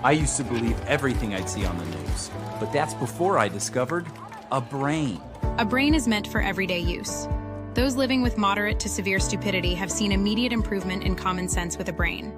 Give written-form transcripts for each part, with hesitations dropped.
I used to believe everything I'd see on the news, but that's before I discovered a brain. A brain is meant for everyday use. Those living with moderate to severe stupidity have seen immediate improvement in common sense with a brain.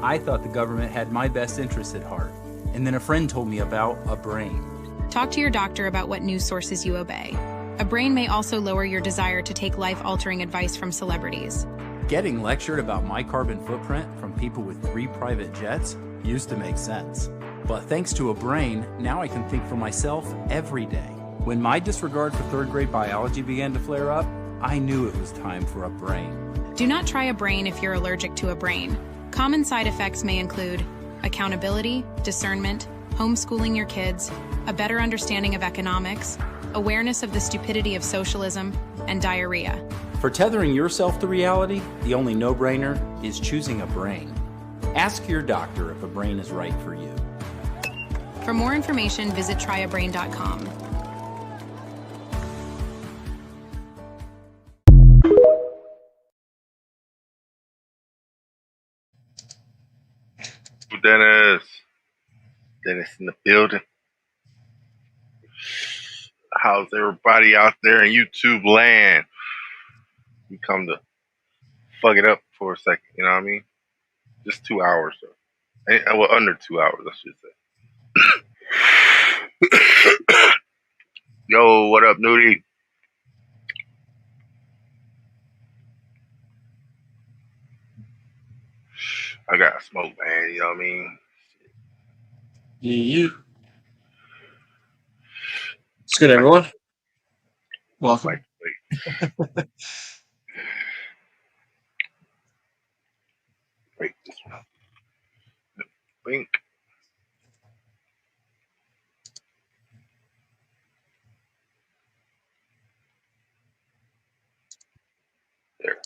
I thought the government had my best interests at heart, and then a friend told me about a brain. Talk to your doctor about what news sources you obey. A brain may also lower your desire to take life-altering advice from celebrities. Getting lectured about my carbon footprint from people with 3 private jets used to make sense. But thanks to a brain, now I can think for myself every day. When my disregard for 3rd grade biology began to flare up, I knew it was time for a brain. Do not try a brain if you're allergic to a brain. Common side effects may include accountability, discernment, homeschooling your kids, a better understanding of economics, awareness of the stupidity of socialism, and diarrhea. For tethering yourself to reality, the only no-brainer is choosing a brain. Ask your doctor if a brain is right for you. For more information, visit tryabrain.com. Dennis in the building. How's everybody out there in YouTube land? We come to fuck it up for a second, you know what I mean? Just 2 hours, though. Well, under 2 hours, I should say. Yo, what up, Nudie? I got smoke, man, you know what I mean? Yeah. It's good, everyone. Welcome. Wait, this one. Blink. There.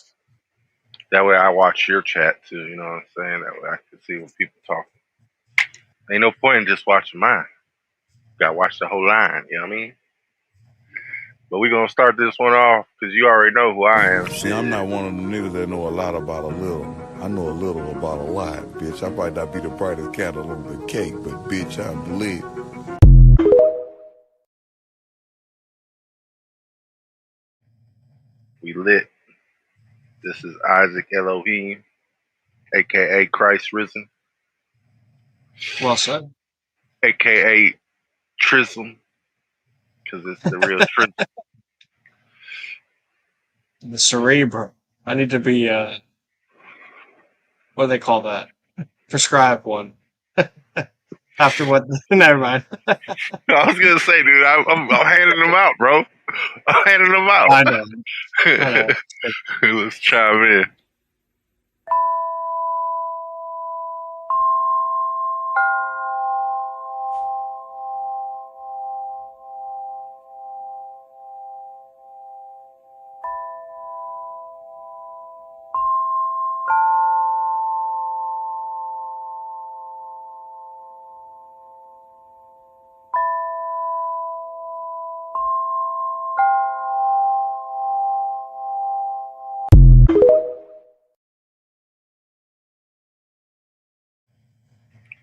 That way I watch your chat too, you know what I'm saying? That way I can see what people talking. Ain't no point in just watching mine. Gotta watch the whole line, you know what I mean? But we gonna start this one off because you already know who I am. See, I'm not one of the niggas that know a lot about a little. I know a little about a lot, bitch. I might not be the brightest candle on the cake, but bitch, I'm lit. We lit. This is Isaac Elohim, aka Christ Risen, Well said. aka Trism, because it's the real Trism. The cerebrum. I need to be, what do they call that? Prescribed one. After what? Never mind. I was gonna say, dude, I'm handing them out, bro. I'm handing them out. I know. Let's chime in.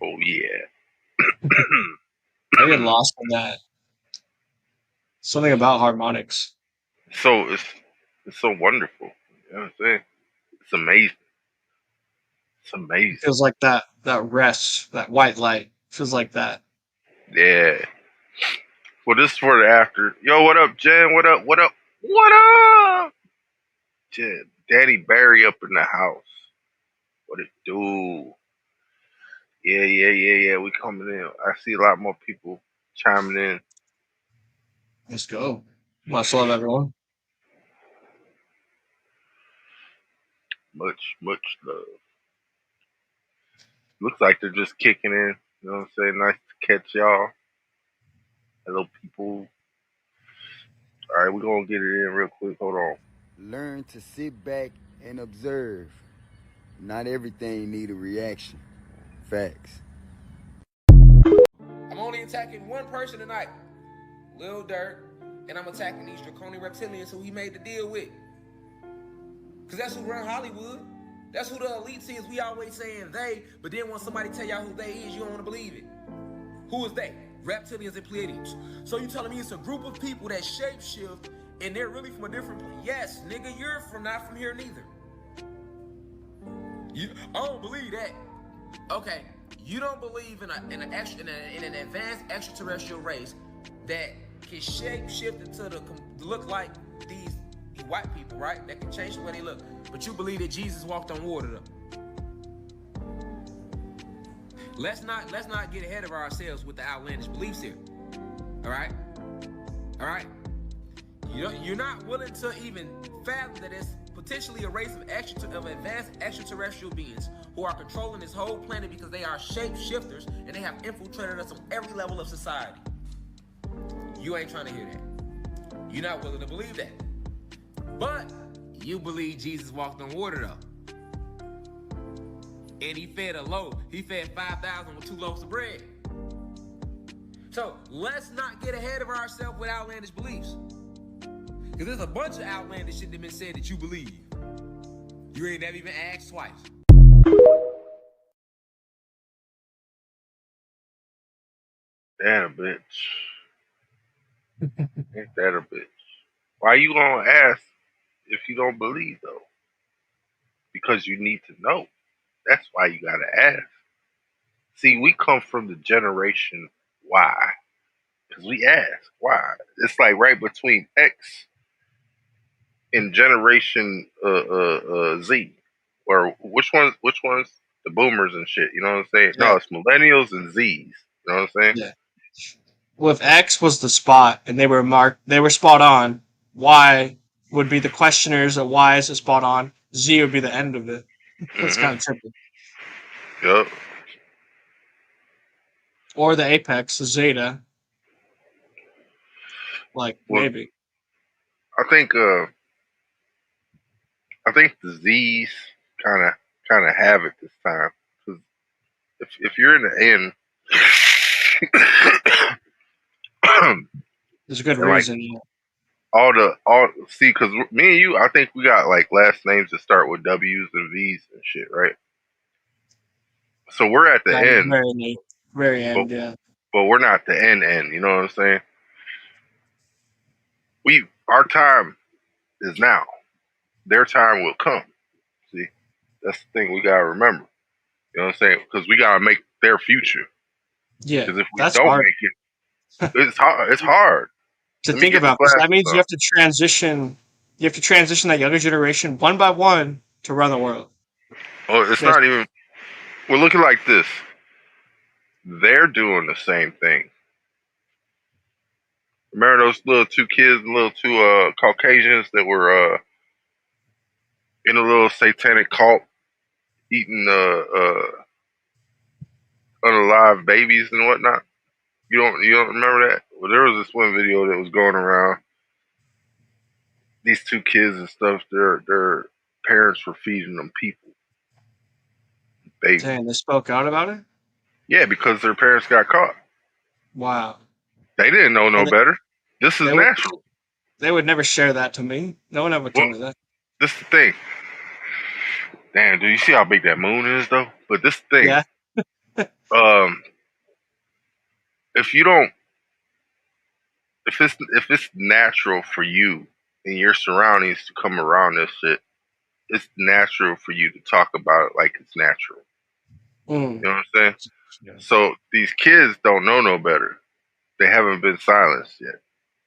Oh yeah. I get lost in that. Something about harmonics. So it's so wonderful. You know what I'm saying? It's amazing. It's amazing. It feels like that rest, that white light. Feels like that. Yeah. Well, this is for the after. Yo, what up, Jen? What up? What up? What up? Jen, Daddy Barry up in the house. What it do? Yeah. We coming in. I see a lot more people chiming in. Let's go. Much love, everyone. Much love. Looks like they're just kicking in. You know what I'm saying? Nice to catch y'all. Hello, people. All right, we're going to get it in real quick. Hold on. Learn to sit back and observe. Not everything need a reaction. Facts. I'm only attacking one person tonight, Lil Durk, and I'm attacking these draconian reptilians who he made the deal with. Because that's who run Hollywood. That's who the elites is. We always saying they, but then when somebody tell y'all who they is, you don't want to believe it. Who is they? Reptilians and Pleiadians. So you telling me it's a group of people that shapeshift and they're really from a different place? Yes, nigga, you're not from here neither. I don't believe that. Okay, you don't believe in an advanced extraterrestrial race that can shapeshift into look like these white people, right? That can change the way they look. But you believe that Jesus walked on water though. Let's not get ahead of ourselves with the outlandish beliefs here. All right? You're not willing to even fathom that it's potentially a race of advanced extraterrestrial beings who are controlling this whole planet because they are shapeshifters and they have infiltrated us on every level of society. You ain't trying to hear that. You're not willing to believe that. But you believe Jesus walked on water though. And he fed 5,000 with 2 loaves of bread. So let's not get ahead of ourselves with outlandish beliefs. Because there's a bunch of outlandish shit that been said that you believe. You ain't never even asked twice. Damn, bitch. Ain't that a bitch? Why you gonna ask if you don't believe though? Because you need to know. That's why you gotta ask. See, we come from the generation Y. Because we ask why. It's like right between X and generation Z. Or which ones the boomers and shit, you know what I'm saying? Yeah. No, it's millennials and Z's. You know what I'm saying? Yeah. Well, if X was the spot and they were spot on, Y would be the questioners, and Y is spot on, Z would be the end of it. That's kind of trippy. Yup. Or the apex, the zeta. Like, Well, maybe. I think the Z's kind of have it this time. Because if you're in the end, There's a good and like reason. Yeah. all see, because me and you, I think we got like last names that start with W's and V's and shit, right? So we're at the That is end, very neat. Very but end, yeah. we're not the end. You know what I'm saying? Our time is now. Their time will come. See, that's the thing we gotta remember. You know what I'm saying? Because we gotta make their future. Yeah. Because if we That's don't hard make it, it's hard. It's hard. to Let me think get the about, because that glasses means on. you have to transition that younger generation one by one to run the world. Oh, it's Yes. not even. We're looking like this. They're doing the same thing. Remember those little two kids, little two Caucasians that were in a little satanic cult eating unalive babies and whatnot? You don't remember that? Well, there was this one video that was going around. These two kids and stuff, their parents were feeding them people, babies. Dang, they spoke out about it? Yeah, because their parents got caught. Wow. They didn't know no And better. This is they would natural. they would never share that to me. No one ever Well, told me that. this is the thing. Damn, do you see how big that moon is though? But this thing, Yeah. um, if you don't, if it's natural for you and your surroundings to come around this shit, it's natural for you to talk about it like it's natural. Mm. You know what I'm saying? Yeah. So these kids don't know no better. They haven't been silenced yet.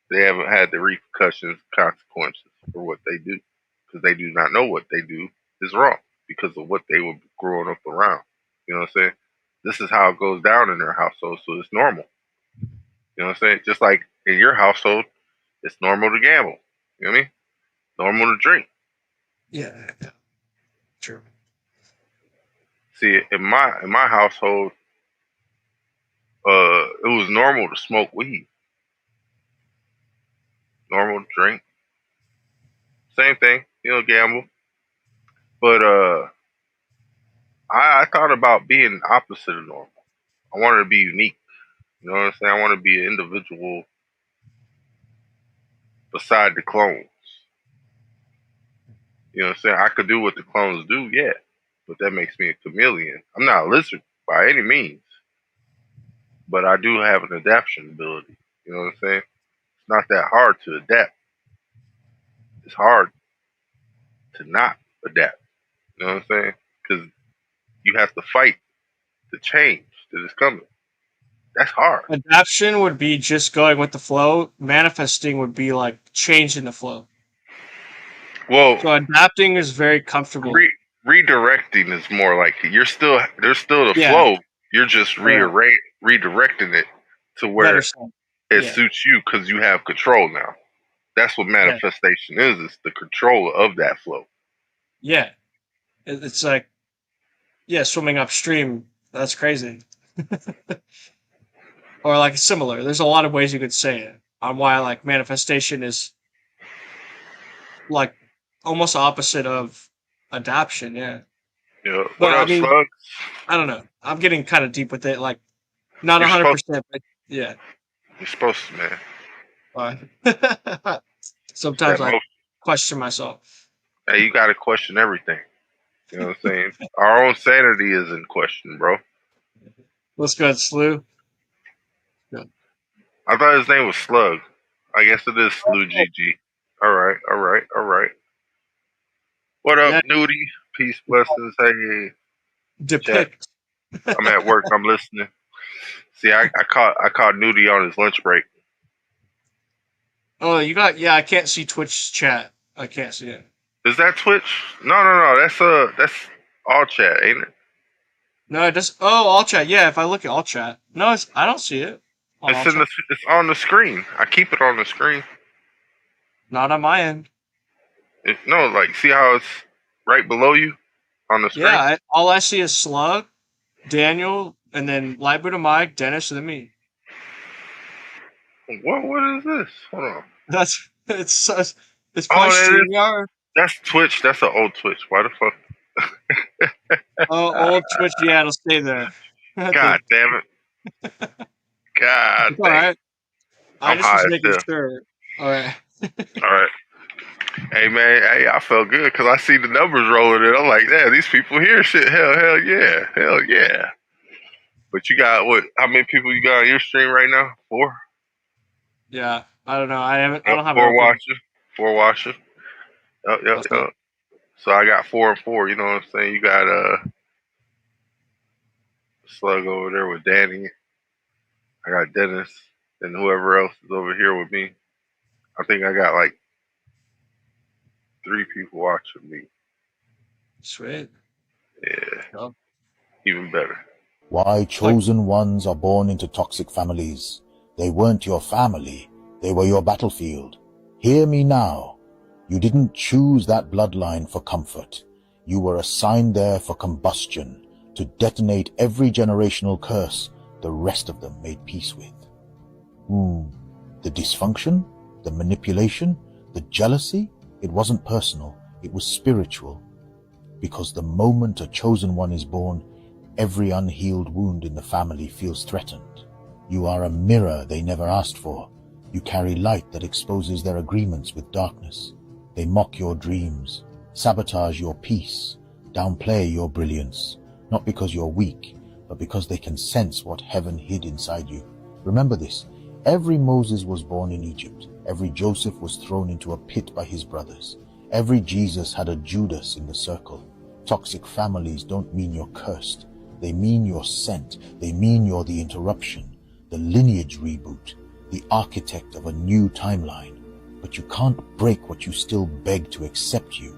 They haven't had the repercussions, consequences for what they do, because they do not know what they do is wrong because of what they were growing up around. You know what I'm saying? This is how it goes down in their household, so it's normal. You know what I'm saying? Just like in your household, it's normal to gamble. You know what I mean? Normal to drink. Yeah. True. See, in my household, it was normal to smoke weed, normal to drink, same thing. Gamble. But I thought about being opposite of normal. I wanted to be unique. You know what I'm saying? I want to be an individual beside the clones. You know what I'm saying? I could do what the clones do, yeah. but that makes me a chameleon. I'm not a lizard by any means, but I do have an adaptation ability. You know what I'm saying? It's not that hard to adapt. It's hard to not adapt. You know what I'm saying? Because you have to fight the change that is coming. That's hard. Adaption would be just going with the flow. Manifesting would be like changing the flow. Well, So adapting is very comfortable. redirecting is more like there's still the Yeah, flow. You're just correct. redirecting it to Better where said. it Yeah, suits you because you have control now. That's what yeah, manifestation is. It's the control of that flow. yeah. It's like, yeah, swimming upstream. That's crazy. Or like similar. There's a lot of ways you could say it on why like manifestation is like almost opposite of adaption. Yeah, Yeah. What but I up, mean, Slug? I don't know. I'm getting kind of deep with it. Like not You're supposed 100%, but yeah. you're supposed to, man. Fine. It's that Sometimes I motion. question myself. Hey, you gotta question everything. You know what I'm saying? Our own sanity is in question, bro. Let's go, Slew. Yeah. I thought his name was Slug. I guess it is Slew GG. All right, all right, all right. What up, Yeah, Nudie? Peace, blessings. Hey, chat. depict. I'm at work. I'm listening. See, I caught Nudie on his lunch break. Oh, you got, yeah, I can't see Twitch chat. I can't see it. Is that Twitch? No. That's all chat, ain't it? No, it does. Oh, all chat. Yeah, if I look at all chat. No, I don't see it on all chat. It's on the screen. I keep it on the screen. Not on my end. No, like see how it's right below you on the Yeah, screen. all I see is Slug, Daniel, and then Light Buddha Mike, Dennis, and then me. What is this? Hold on. That's it's Oh, probably StreamYard. that's Twitch. That's an old Twitch. Why the fuck? Oh, old Twitch. Yeah, it'll stay there. God damn it. God It's all dang. right. I I'm just high was as making hell. sure. All right. All right. Hey man, hey, I felt good because I see the numbers rolling in. I'm like, yeah, these people here, shit, hell yeah, hell yeah. But you got what? How many people you got on your stream right now? Four. Yeah, I don't know. I haven't. I Yep, don't have it four open. watching. Four watching. Yep. That's it. So I got 4 and 4. You know what I'm saying? You got Slug over there with Danny. I got Dennis and whoever else is over here with me. I think I got like 3 people watching me. Sweet. Yeah, Yeah. even better. Why Like, chosen ones are born into toxic families. They weren't your family. They were your battlefield. Hear me now. You didn't choose that bloodline for comfort. You were assigned there for combustion, to detonate every generational curse the rest of them made peace with. The dysfunction, the manipulation, the jealousy, it wasn't personal, it was spiritual. Because the moment a chosen one is born, every unhealed wound in the family feels threatened. You are a mirror they never asked for. You carry light that exposes their agreements with darkness. They mock your dreams, sabotage your peace, downplay your brilliance, not because you're weak, but because they can sense what heaven hid inside you. Remember this, every Moses was born in Egypt. Every Joseph was thrown into a pit by his brothers. Every Jesus had a Judas in the circle. Toxic families don't mean you're cursed. They mean you're sent. They mean you're the interruption, the lineage reboot, the architect of a new timeline. But you can't break what you still beg to accept you.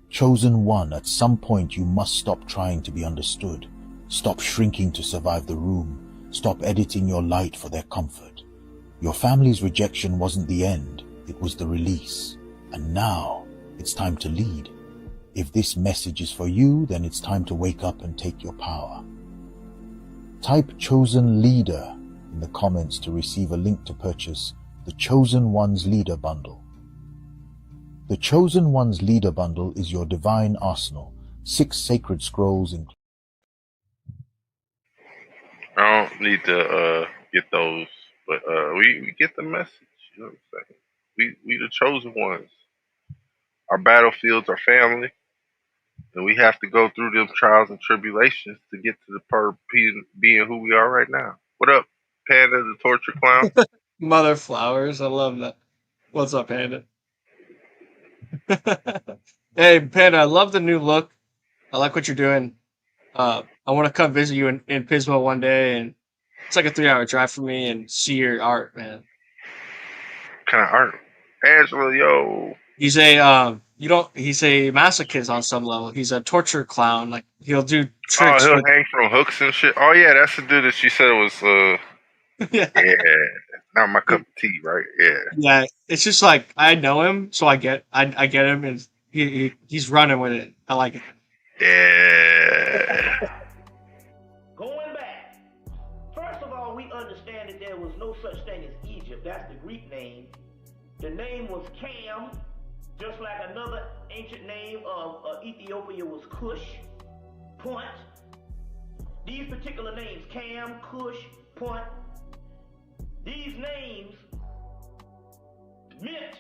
Chosen one, at some point you must stop trying to be understood. Stop shrinking to survive the room. Stop editing your light for their comfort. Your family's rejection wasn't the end, it was the release. And now, it's time to lead. If this message is for you, then it's time to wake up and take your power. Type Chosen Leader in the comments to receive a link to purchase the Chosen One's Leader Bundle. The Chosen One's Leader Bundle is your divine arsenal. 6 sacred scrolls include. I don't need to get those, but we get the message. You know what I'm saying? We the chosen ones. Our battlefields are family. You And we have to go through them trials and tribulations to get to the being who we are right now. What up, Panda the Torture Clown? Mother flowers. I love that. What's up, Panda? Hey, Panda, I love the new look. I like what you're doing. I want to come visit you in Pismo one day, and it's like a 3-hour drive for me, and see your art, man. Kind of art. Angela, yo. He's he's a masochist on some level. He's a torture clown. Like, he'll do Oh, tricks he'll with, hang from hooks and shit. Oh yeah, that's the dude that she said was yeah. yeah, not my cup of tea, right? Yeah. Yeah, it's just like I know him, so I get him, and he's running with it. I like it. Yeah. Going back, first of all, we understand that there was no such thing as Egypt. That's the Greek name. The name was Cam, just like another ancient name of Ethiopia was Cush, Punt. These particular names, Cam, Cush, Punt, these names meant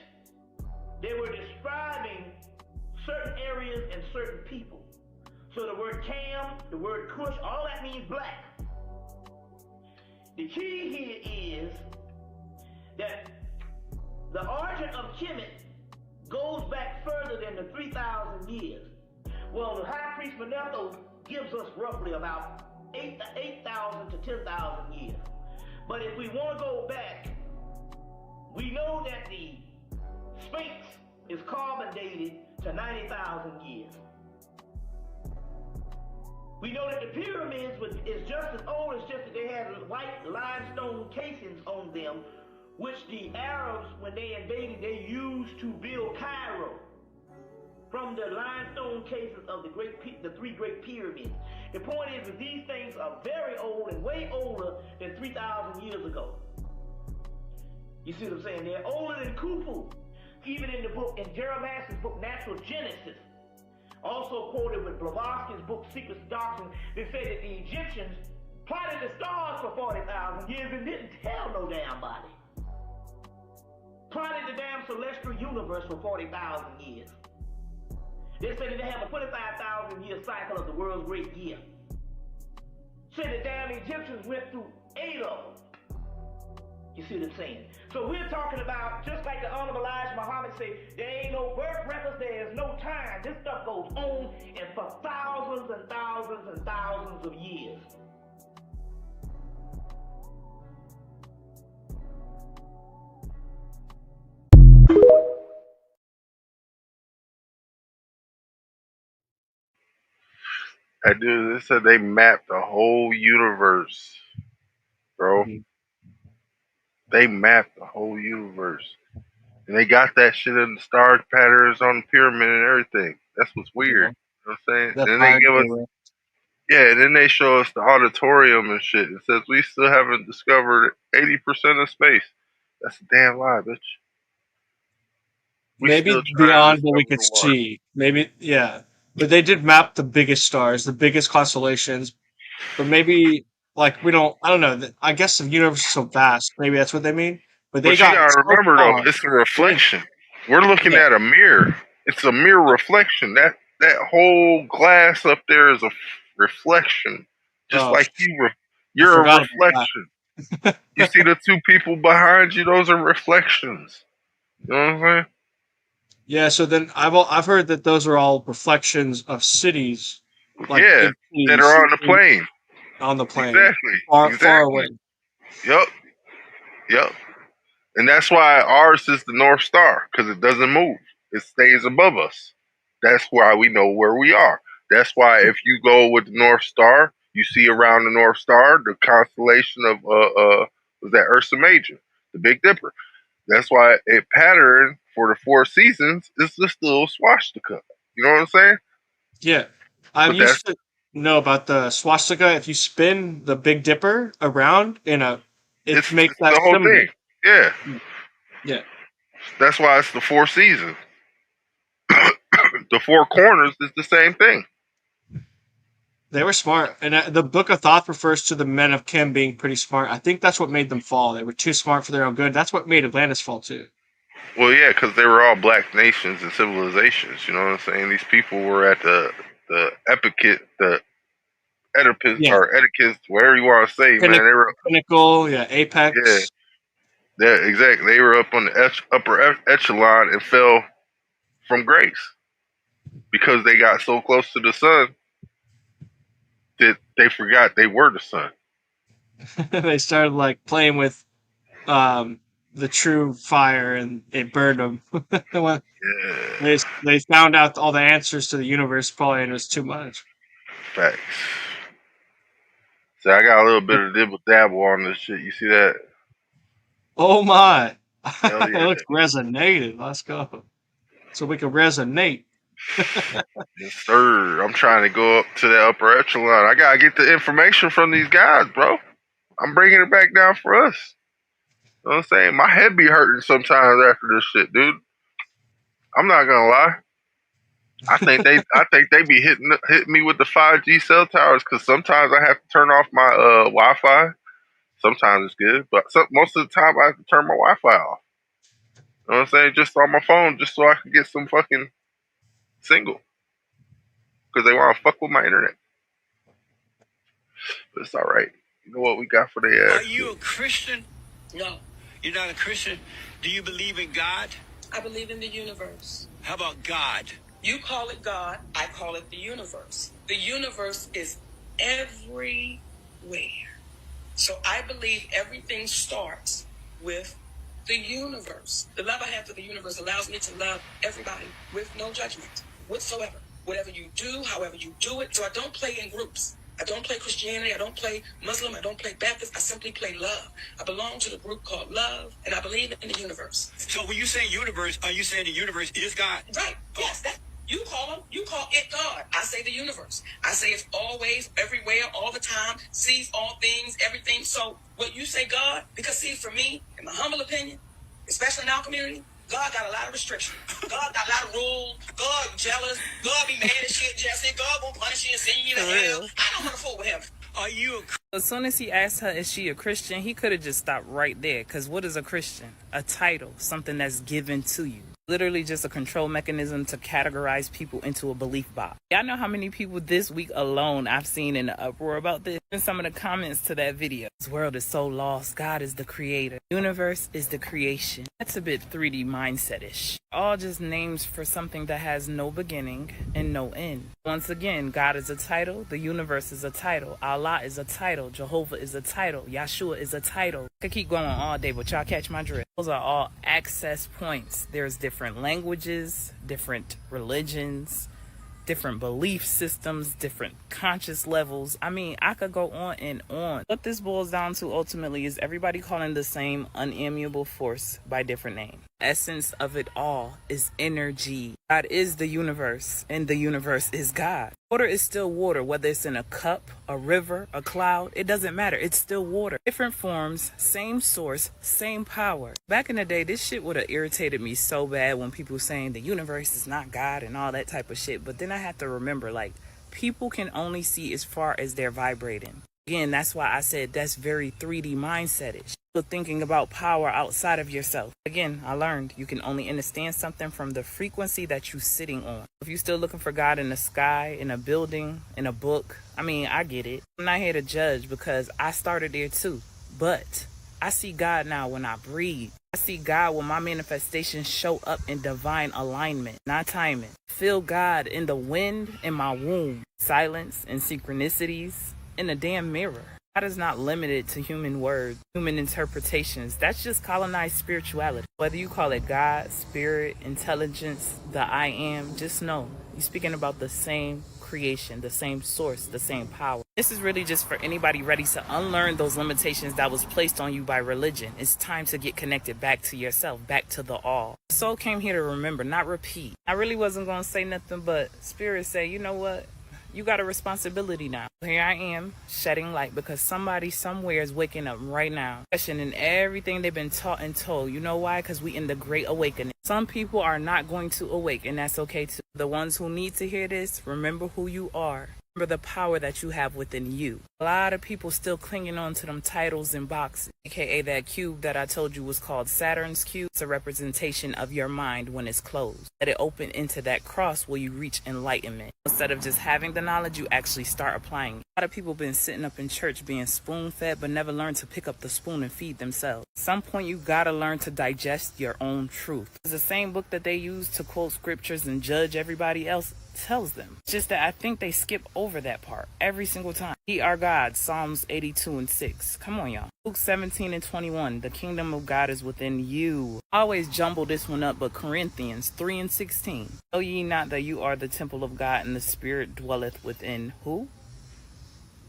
they were describing certain areas and certain people. So the word Cam, the word Cush, all that means black. The key here is that the origin of Kemet goes back further than the 3,000 years. Well, the high priest Manetho gives us roughly about 8,000 to 10,000 years. But if we want to go back, we know that the Sphinx is carbon dated to 90,000 years. We know that the pyramids is just as old, as just that they had white limestone casings on them, which the Arabs, when they invaded, they used to build Cairo from the limestone cases of the 3 great pyramids. The point is that these things are very old and way older than 3,000 years ago. You see what I'm saying? They're older than Khufu. Even in the book, in Jeremiah's book, Natural Genesis, also quoted with Blavatsky's book, Secrets of Doctrine, they say that the Egyptians plotted the stars for 40,000 years and didn't tell no damn body. Plotted the damn celestial universe for 40,000 years. They say that they have a 25,000 year cycle of the world's great year. Say the damn Egyptians went through 8 of them. You see what I'm saying? So we're talking about, just like the Honorable Elijah Muhammad said, there ain't no birth records, there is no time. This stuff goes on and for thousands and thousands and thousands of years. I do. They said they mapped the whole universe, bro. Mhm. They mapped the whole universe. And they got that shit in the star patterns on the pyramid and everything. That's what's weird. Yeah, You know what I'm saying? that's And then they hard. give us, yeah, and then they show us the auditorium and shit. It says we still haven't discovered 80% of space. That's a damn lie, bitch. We Maybe still trying to beyond what we discover could the water. see. Maybe, yeah. But they did map the biggest stars, the biggest constellations. But maybe, like, we don't, I don't know. I guess the universe is so vast. Maybe that's what they mean. But they But you got gotta so remember far. though, it's a They didn't, reflection. We're looking yeah. at a mirror. It's a mirror reflection. That whole glass up there is a reflection. Just Oh, like I you're a forgot about reflection. You that. see the 2 people behind you; those are reflections. You know what I'm saying? Yeah, so then I've heard that those are all reflections of cities, like Yeah, big that cities are on the plane. on the plane, Exactly. far away. Exactly. Yep. Yep. And that's why ours is the North Star, because it doesn't move. It stays above us. That's why we know where we are. That's why if you go with the North Star, you see around the North Star the constellation of was that Ursa Major, the Big Dipper. That's why it pattern for the 4 seasons is just little swastika. You know what I'm saying? Yeah, I But that's used to know about the swastika. If you spin the Big Dipper around it makes it's that the whole symbol. thing. Yeah. Yeah, That's why it's the 4 seasons. The 4 corners is the same thing. they were smart, and the Book of Thoth refers to the men of Kim being pretty smart. I think that's what made them fall. They were too smart for their own good. That's what made Atlantis fall too. Well, yeah, because they were all black nations and civilizations. You know what I'm saying? These people were at the the epicet, the Oedipus Yeah. or Etiquette, whatever you want to say, man. They were Pinnacle, yeah, yeah, Apex. yeah, exactly. They were up on the upper echelon and fell from grace because they got so close to the sun that they forgot they were the sun. They started like playing with the true fire, and it burned them. When Yeah, they found out all the answers to the universe, probably, and it was too much. facts. So I got a little bit of dibble dabble on this shit. You see that? Oh my! Hell It yeah. looks resonated. Let's go. So we can resonate. Yes, sir. I'm trying to go up to the upper echelon. I gotta get the information from these guys, bro. I'm bringing it back down for us. You know what I'm saying? My head be hurting sometimes after this shit, dude. I'm not gonna lie. I think they be hitting me with the 5G cell towers because sometimes I have to turn off my Wi-Fi. Sometimes it's good, but most of the time I have to turn my Wi-Fi off. You know what I'm saying? Just on my phone, just so I can get some fucking signal because they want to fuck with my internet. But it's all right. You know what we got for the ass? Are you a Christian? No. You're not a Christian? Do you believe in God? I believe in the universe. How about God? You call it God, I call it the universe. The universe is everywhere. So I believe everything starts with the universe. The love I have for the universe allows me to love everybody with no judgment whatsoever. Whatever you do, however you do it. So I don't play in groups. I don't play Christianity. I don't play Muslim. I don't play Baptist. I simply play love. I belong to the group called Love, and I believe in the universe. So when you say universe, are you saying the universe is God? Right. Yes. You call it God. I say the universe. I say it's always, everywhere, all the time, sees all things, everything. So what you say God, because see, for me, in my humble opinion, especially in our community, God got a lot of restrictions. God got a lot of rules. God jealous. God be mad as shit, Jesse. God will punish you and send you to hell. I don't want to fool with him. Are you a As soon as he asked her, is she a Christian, he could have just stopped right there. Because what is a Christian? A title, something that's given to you. Literally just a control mechanism to categorize people into a belief box. Y'all know how many people this week alone I've seen in the uproar about this? In some of the comments to that video. This world is so lost. God is the creator. Universe is the creation. That's a bit 3D mindset-ish. All just names for something that has no beginning and no end. Once again, God is a title. The universe is a title. Allah is a title. Jehovah is a title. Yahshua is a title. I could keep going all day, but y'all catch my drift. Those are all access points. There's different languages, different religions, different belief systems, different conscious levels. I mean, I could go on and on. What this boils down to ultimately is everybody calling the same unamiable force by different names. Essence of it all is energy. God is the universe, and the universe is God. Water is still water, whether it's in a cup, a river, a cloud, it doesn't matter. It's still water. Different forms, same source, same power. Back in the day, this shit would have irritated me so bad when people were saying the universe is not God and all that type of shit. But then I have to remember, like, people can only see as far as they're vibrating. Again, that's why I said that's very 3D mindset-ish. So thinking about power outside of yourself. Again, I learned you can only understand something from the frequency that you're sitting on. If you're still looking for God in the sky, in a building, in a book, I mean, I get it. I'm not here to judge because I started there too. But I see God now when I breathe. I see God when my manifestations show up in divine alignment, not timing. Feel God in the wind in my womb, silence and synchronicities in the damn mirror. God is not limited to human words, human interpretations. That's just colonized spirituality. Whether you call it God, spirit, intelligence, the I am, just know you're speaking about the same creation, the same source, the same power. This is really just for anybody ready to unlearn those limitations that was placed on you by religion. It's time to get connected back to yourself, back to the all. The soul came here to remember, not repeat. I really wasn't going to say nothing, but Spirit said, you know what? You got a responsibility now. Here I am, shedding light because somebody somewhere is waking up right now, questioning everything they've been taught and told. You know why? Because we in the great awakening. Some people are not going to awake, and that's okay too. The ones who need to hear this, remember who you are. Remember the power that you have within you. A lot of people still clinging on to them titles and boxes, aka that cube that I told you was called Saturn's cube. It's a representation of your mind when it's closed. Let it open into that cross where you reach enlightenment. Instead of just having the knowledge, you actually start applying it. A lot of people been sitting up in church being spoon-fed but never learned to pick up the spoon and feed themselves. At some point, you gotta learn to digest your own truth. It's the same book that they use to quote scriptures and judge everybody else tells them. It's just that I think they skip over that part every single time. Ye are God, Psalms 82:6. Come on, y'all. Luke 17:21. The kingdom of God is within you. I always jumble this one up, but Corinthians 3:16. Know ye not that you are the temple of God and the Spirit dwelleth within who?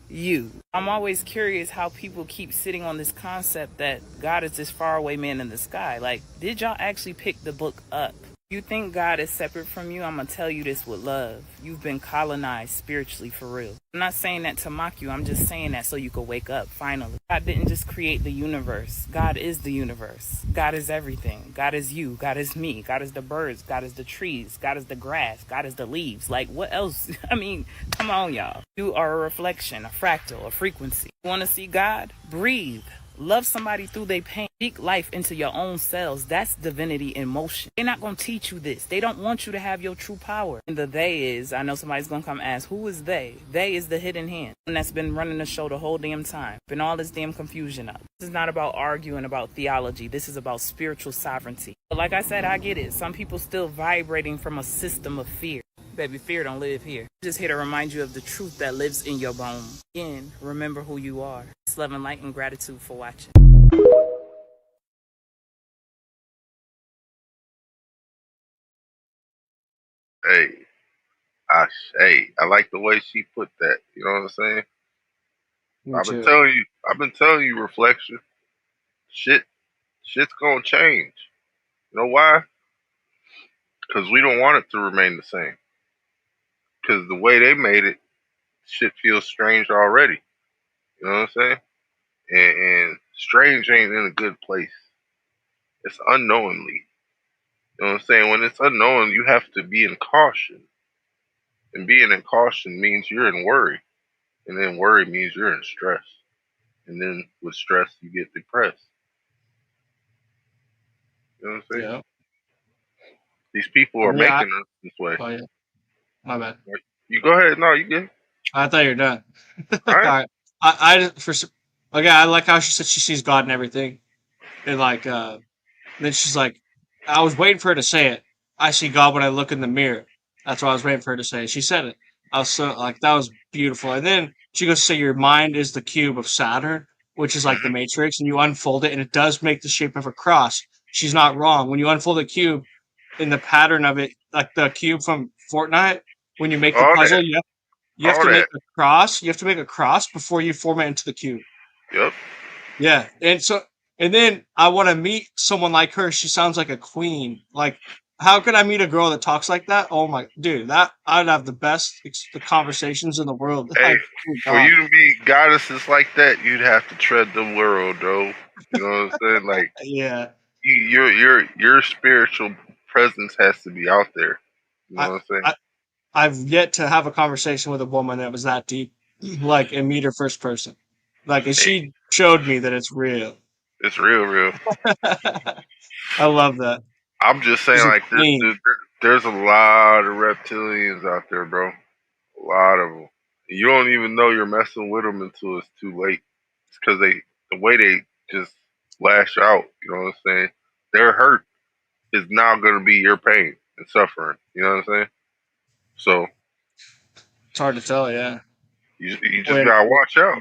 You. I'm always curious how people keep sitting on this concept that God is this faraway man in the sky. Like, did y'all actually pick the book up? You think God is separate from you? I'm going to tell you this with love. You've been colonized spiritually for real. I'm not saying that to mock you. I'm just saying that so you could wake up, finally. God didn't just create the universe. God is the universe. God is everything. God is you. God is me. God is the birds. God is the trees. God is the grass. God is the leaves. Like, what else? I mean, come on, y'all. You are a reflection, a fractal, a frequency. You want to see God? Breathe. Love somebody through their pain. Speak life into your own cells. That's divinity in motion. They're not going to teach you this. They don't want you to have your true power. And the they is, I know somebody's going to come ask, who is they? They is the hidden hand. And that's been running the show the whole damn time. Been all this damn confusion up. This is not about arguing about theology. This is about spiritual sovereignty. But like I said, I get it. Some people still vibrating from a system of fear. Baby, fear don't live here. I'm just here to remind you of the truth that lives in your bones. Again, remember who you are. It's love and light and gratitude for watching. Hey, I like the way she put that. You know what I'm saying? I've been telling you, reflection. Shit's gonna change. You know why? Because we don't want it to remain the same. Because the way they made it, shit feels strange already. You know what I'm saying? And strange ain't in a good place. It's unknowingly. You know what I'm saying? When it's unknown, you have to be in caution. And being in caution means you're in worry. And then worry means you're in stress. And then with stress, you get depressed. You know what I'm saying? Yeah. These people are making us this way. Oh, yeah. My bad. You go ahead. No, you good. I thought you were done. All All right. right. I like how she said she sees God in everything. And like, then she's like, I was waiting for her to say it. I see God when I look in the mirror. That's what I was waiting for her to say. She said it. I was so like, that was beautiful. And then she goes to say, your mind is the cube of Saturn, which is like the Matrix, and you unfold it, and it does make the shape of a cross. She's not wrong. When you unfold a cube, in the pattern of it, like the cube from Fortnite, when you make the All puzzle, that. you have All to make that. a cross. You have to make a cross before you form it into the cube. Yep. Yeah, and then I want to meet someone like her. She sounds like a queen. Like, how could I meet a girl that talks like that? Oh my, dude, that I'd have the best the conversations in the world. Hey, Like, oh for God. you to meet goddesses like that, you'd have to tread the world, though. You know what I'm saying? Like, Yeah, your spiritual presence has to be out there. You know I, what I'm saying? I I've yet to have a conversation with a woman that was that deep, like, and meet her first person. Like, and Hey, she showed me that it's real. it's real, real. I love that. I'm just saying, She's a like, queen. there's a lot of reptilians out there, bro. A lot of them. You don't even know you're messing with them until it's too late. It's because the way they just lash out. You know what I'm saying? Their hurt is now going to be your pain and suffering. You know what I'm saying? So It's hard to tell, yeah. you just When gotta watch out.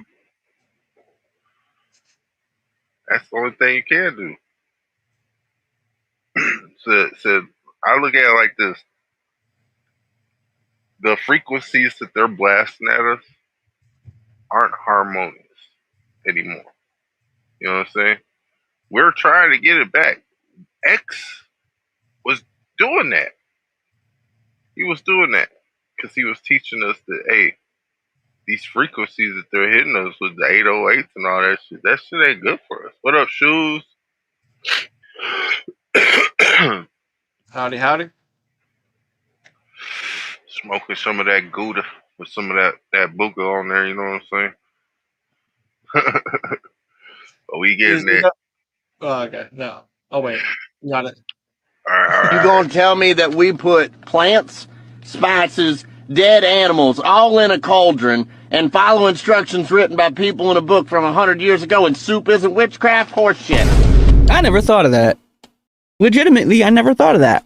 That's the only thing you can do. So I look at it like this: the frequencies that they're blasting at us aren't harmonious anymore. You know what I'm saying? We're trying to get it back. X was doing that. He was doing that because he was teaching us that, hey, these frequencies that they're hitting us with the 808s and all that shit ain't good for us. What up, shoes? howdy. Smoking some of that Gouda. with some of that buka on there. You know what I'm saying? But we getting it. Oh, okay. No. Oh, wait. Got it. All right. You gonna tell me that we put plants, spices, dead animals all in a cauldron and follow instructions written by people in a book from 100 years ago and soup isn't witchcraft? Horseshit. I never thought of that. Legitimately, I never thought of that.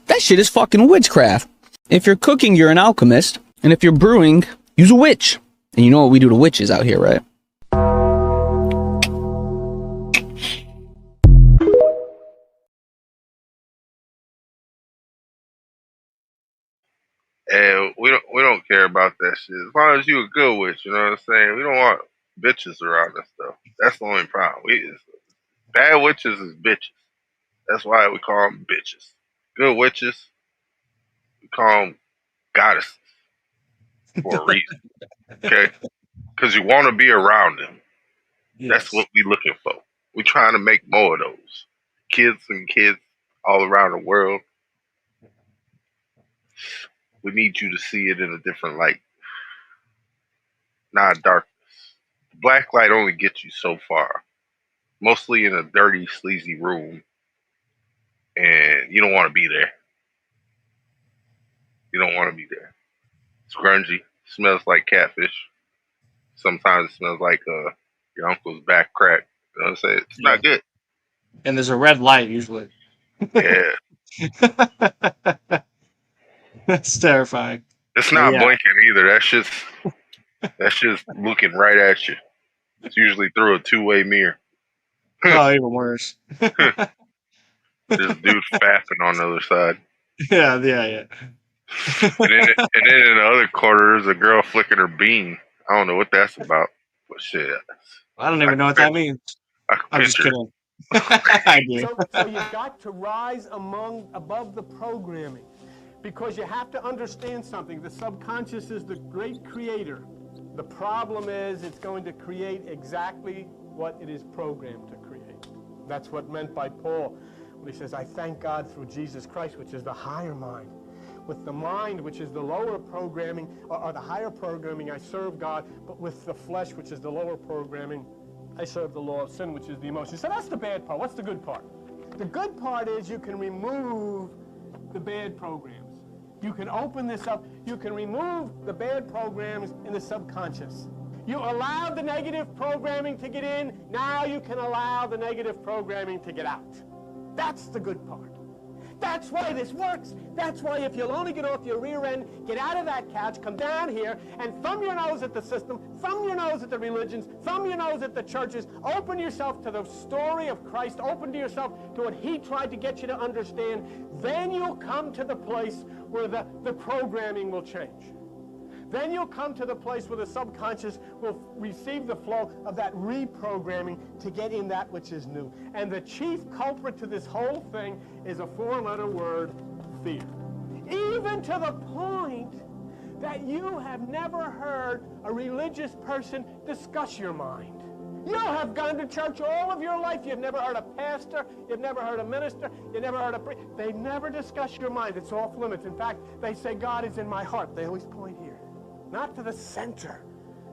That shit is fucking witchcraft. If you're cooking, you're an alchemist. And if you're brewing, use a witch. And you know what we do to witches out here, right? And we don't care about that shit. As long as you a good witch, you know what I'm saying? We don't want bitches around us though. That's the only problem. Bad witches is bitches. That's why we call them bitches. Good witches, we call them goddesses for a reason. Okay? Because you want to be around them. Yes. That's what we looking for. We're trying to make more of those. Kids all around the world. We need you to see it in a different light. Not darkness. Black light only gets you so far. Mostly in a dirty, sleazy room. And you don't want to be there. You don't want to be there. It's grungy. Smells like catfish. Sometimes it smells like your uncle's back crack. You know what I'm saying? It's not good. And there's a red light usually. Yeah. That's terrifying. It's not blinking either. That's just looking right at you. It's usually through a two-way mirror. Oh, even worse. This dude fapping on the other side. Yeah. And then in the other corner, there's a girl flicking her bean. I don't know what that's about, but shit. I don't even know what that means. I'm just kidding. I do. So you've got to rise above the programming, because you have to understand something. The subconscious is the great creator. The problem is it's going to create exactly what it is programmed to create. That's what meant by Paul when he says, I thank God through Jesus Christ, which is the higher mind. With the mind, which is the lower programming, or the higher programming, I serve God, but with the flesh, which is the lower programming, I serve the law of sin, which is the emotion. So that's the bad part. What's the good part? The good part is you can remove the bad programs. You can open this up. You can remove the bad programs in the subconscious. You allowed the negative programming to get in. Now you can allow the negative programming to get out. That's the good part. That's why this works. That's why if you'll only get off your rear end, get out of that couch, come down here, and thumb your nose at the system, thumb your nose at the religions, thumb your nose at the churches, open yourself to the story of Christ, open to yourself to what he tried to get you to understand, then you'll come to the place where the programming will change. Then you'll come to the place where the subconscious will receive the flow of that reprogramming to get in that which is new. And the chief culprit to this whole thing is a four-letter word, fear. Even to the point that you have never heard a religious person discuss your mind. You have gone to church all of your life. You've never heard a pastor. You've never heard a minister. You've never heard a priest. They never discuss your mind. It's off limits. In fact, they say, God is in my heart. They always point here. Not to the center.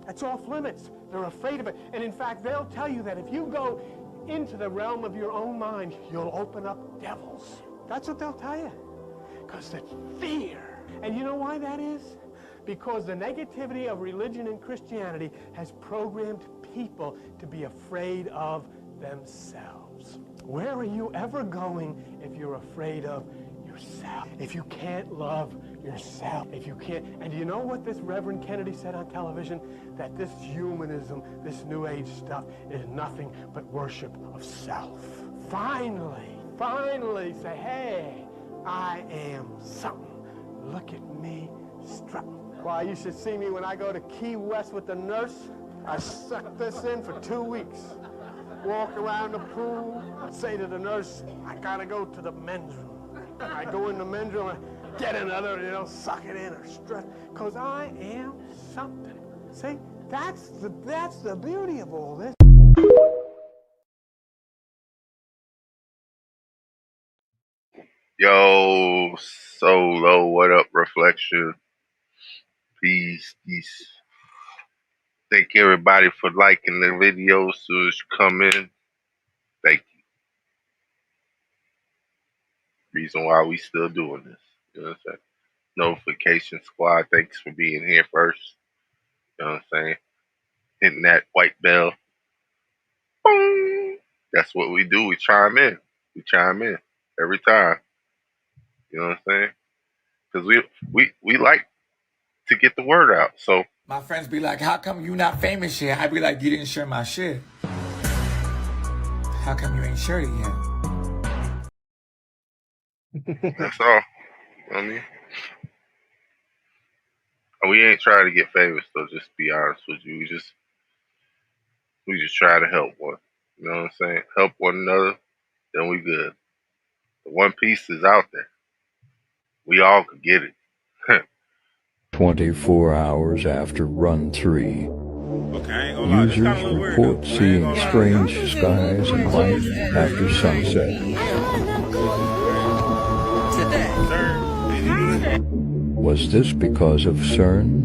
That's off limits. They're afraid of it. And in fact, they'll tell you that if you go into the realm of your own mind, you'll open up devils. That's what they'll tell you. Because it's fear. And you know why that is? Because the negativity of religion and Christianity has programmed people to be afraid of themselves. Where are you ever going if you're afraid of yourself? If you can't love yourself, if you can't, and do you know what this Reverend Kennedy said on television? That this humanism, this New Age stuff is nothing but worship of self. Finally say, hey, I am something. Look at me strutting. Why, you should see me when I go to Key West with the nurse. I suck this in for 2 weeks. Walk around the pool, say to the nurse, I gotta go to the men's room. I go in the men's room and get another, suck it in or stress, because I am something. See, that's the beauty of all this. Yo, Solo, what up, Reflection? Peace. Thank everybody for liking the videos. So as you come in, thank you. Reason why we still doing this. You know what I'm saying? Notification squad, thanks for being here first. You know what I'm saying? Hitting that white bell. Boom. That's what we do. We chime in. Every time. You know what I'm saying? Because we like to get the word out. So my friends be like, how come you not famous yet? I be like, you didn't share my shit. How come you ain't shared it yet? that's all. You know what I mean? We ain't trying to get famous though, just to be honest with you. We just try to help one. You know what I'm saying? Help one another, then we good. The One Piece is out there. We all could get it. 24 hours after Run 3, users report seeing strange skies and light after sunset. Was this because of CERN?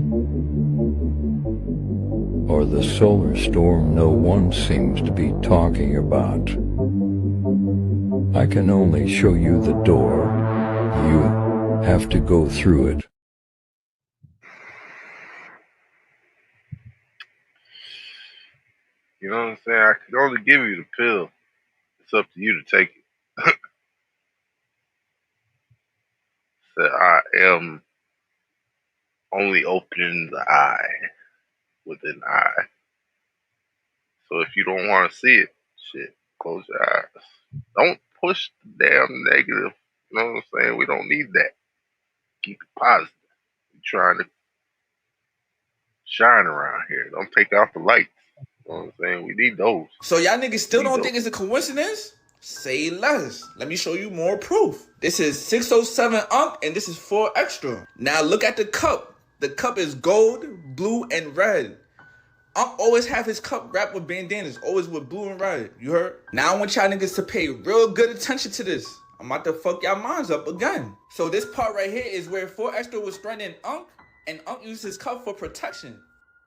Or the solar storm no one seems to be talking about? I can only show you the door. You have to go through it. You know what I'm saying? I can only give you the pill. It's up to you to take it. So I am only opening the eye with an eye. So if you don't want to see it, shit, close your eyes. Don't push the damn negative. You know what I'm saying? We don't need that. Keep it positive. We're trying to shine around here. Don't take out the lights. You know what I'm saying? We need those. So y'all niggas still don't think it's a coincidence? Say less. Let me show you more proof. This is 607 Unk and this is 4 Extra. Now look at the cup. The cup is gold, blue, and red. Unk always have his cup wrapped with bandanas, always with blue and red. You heard? Now I want y'all niggas to pay real good attention to this. I'm about to fuck y'all minds up again. So this part right here is where 4 Extra was threatening Unk, and Unk used his cup for protection.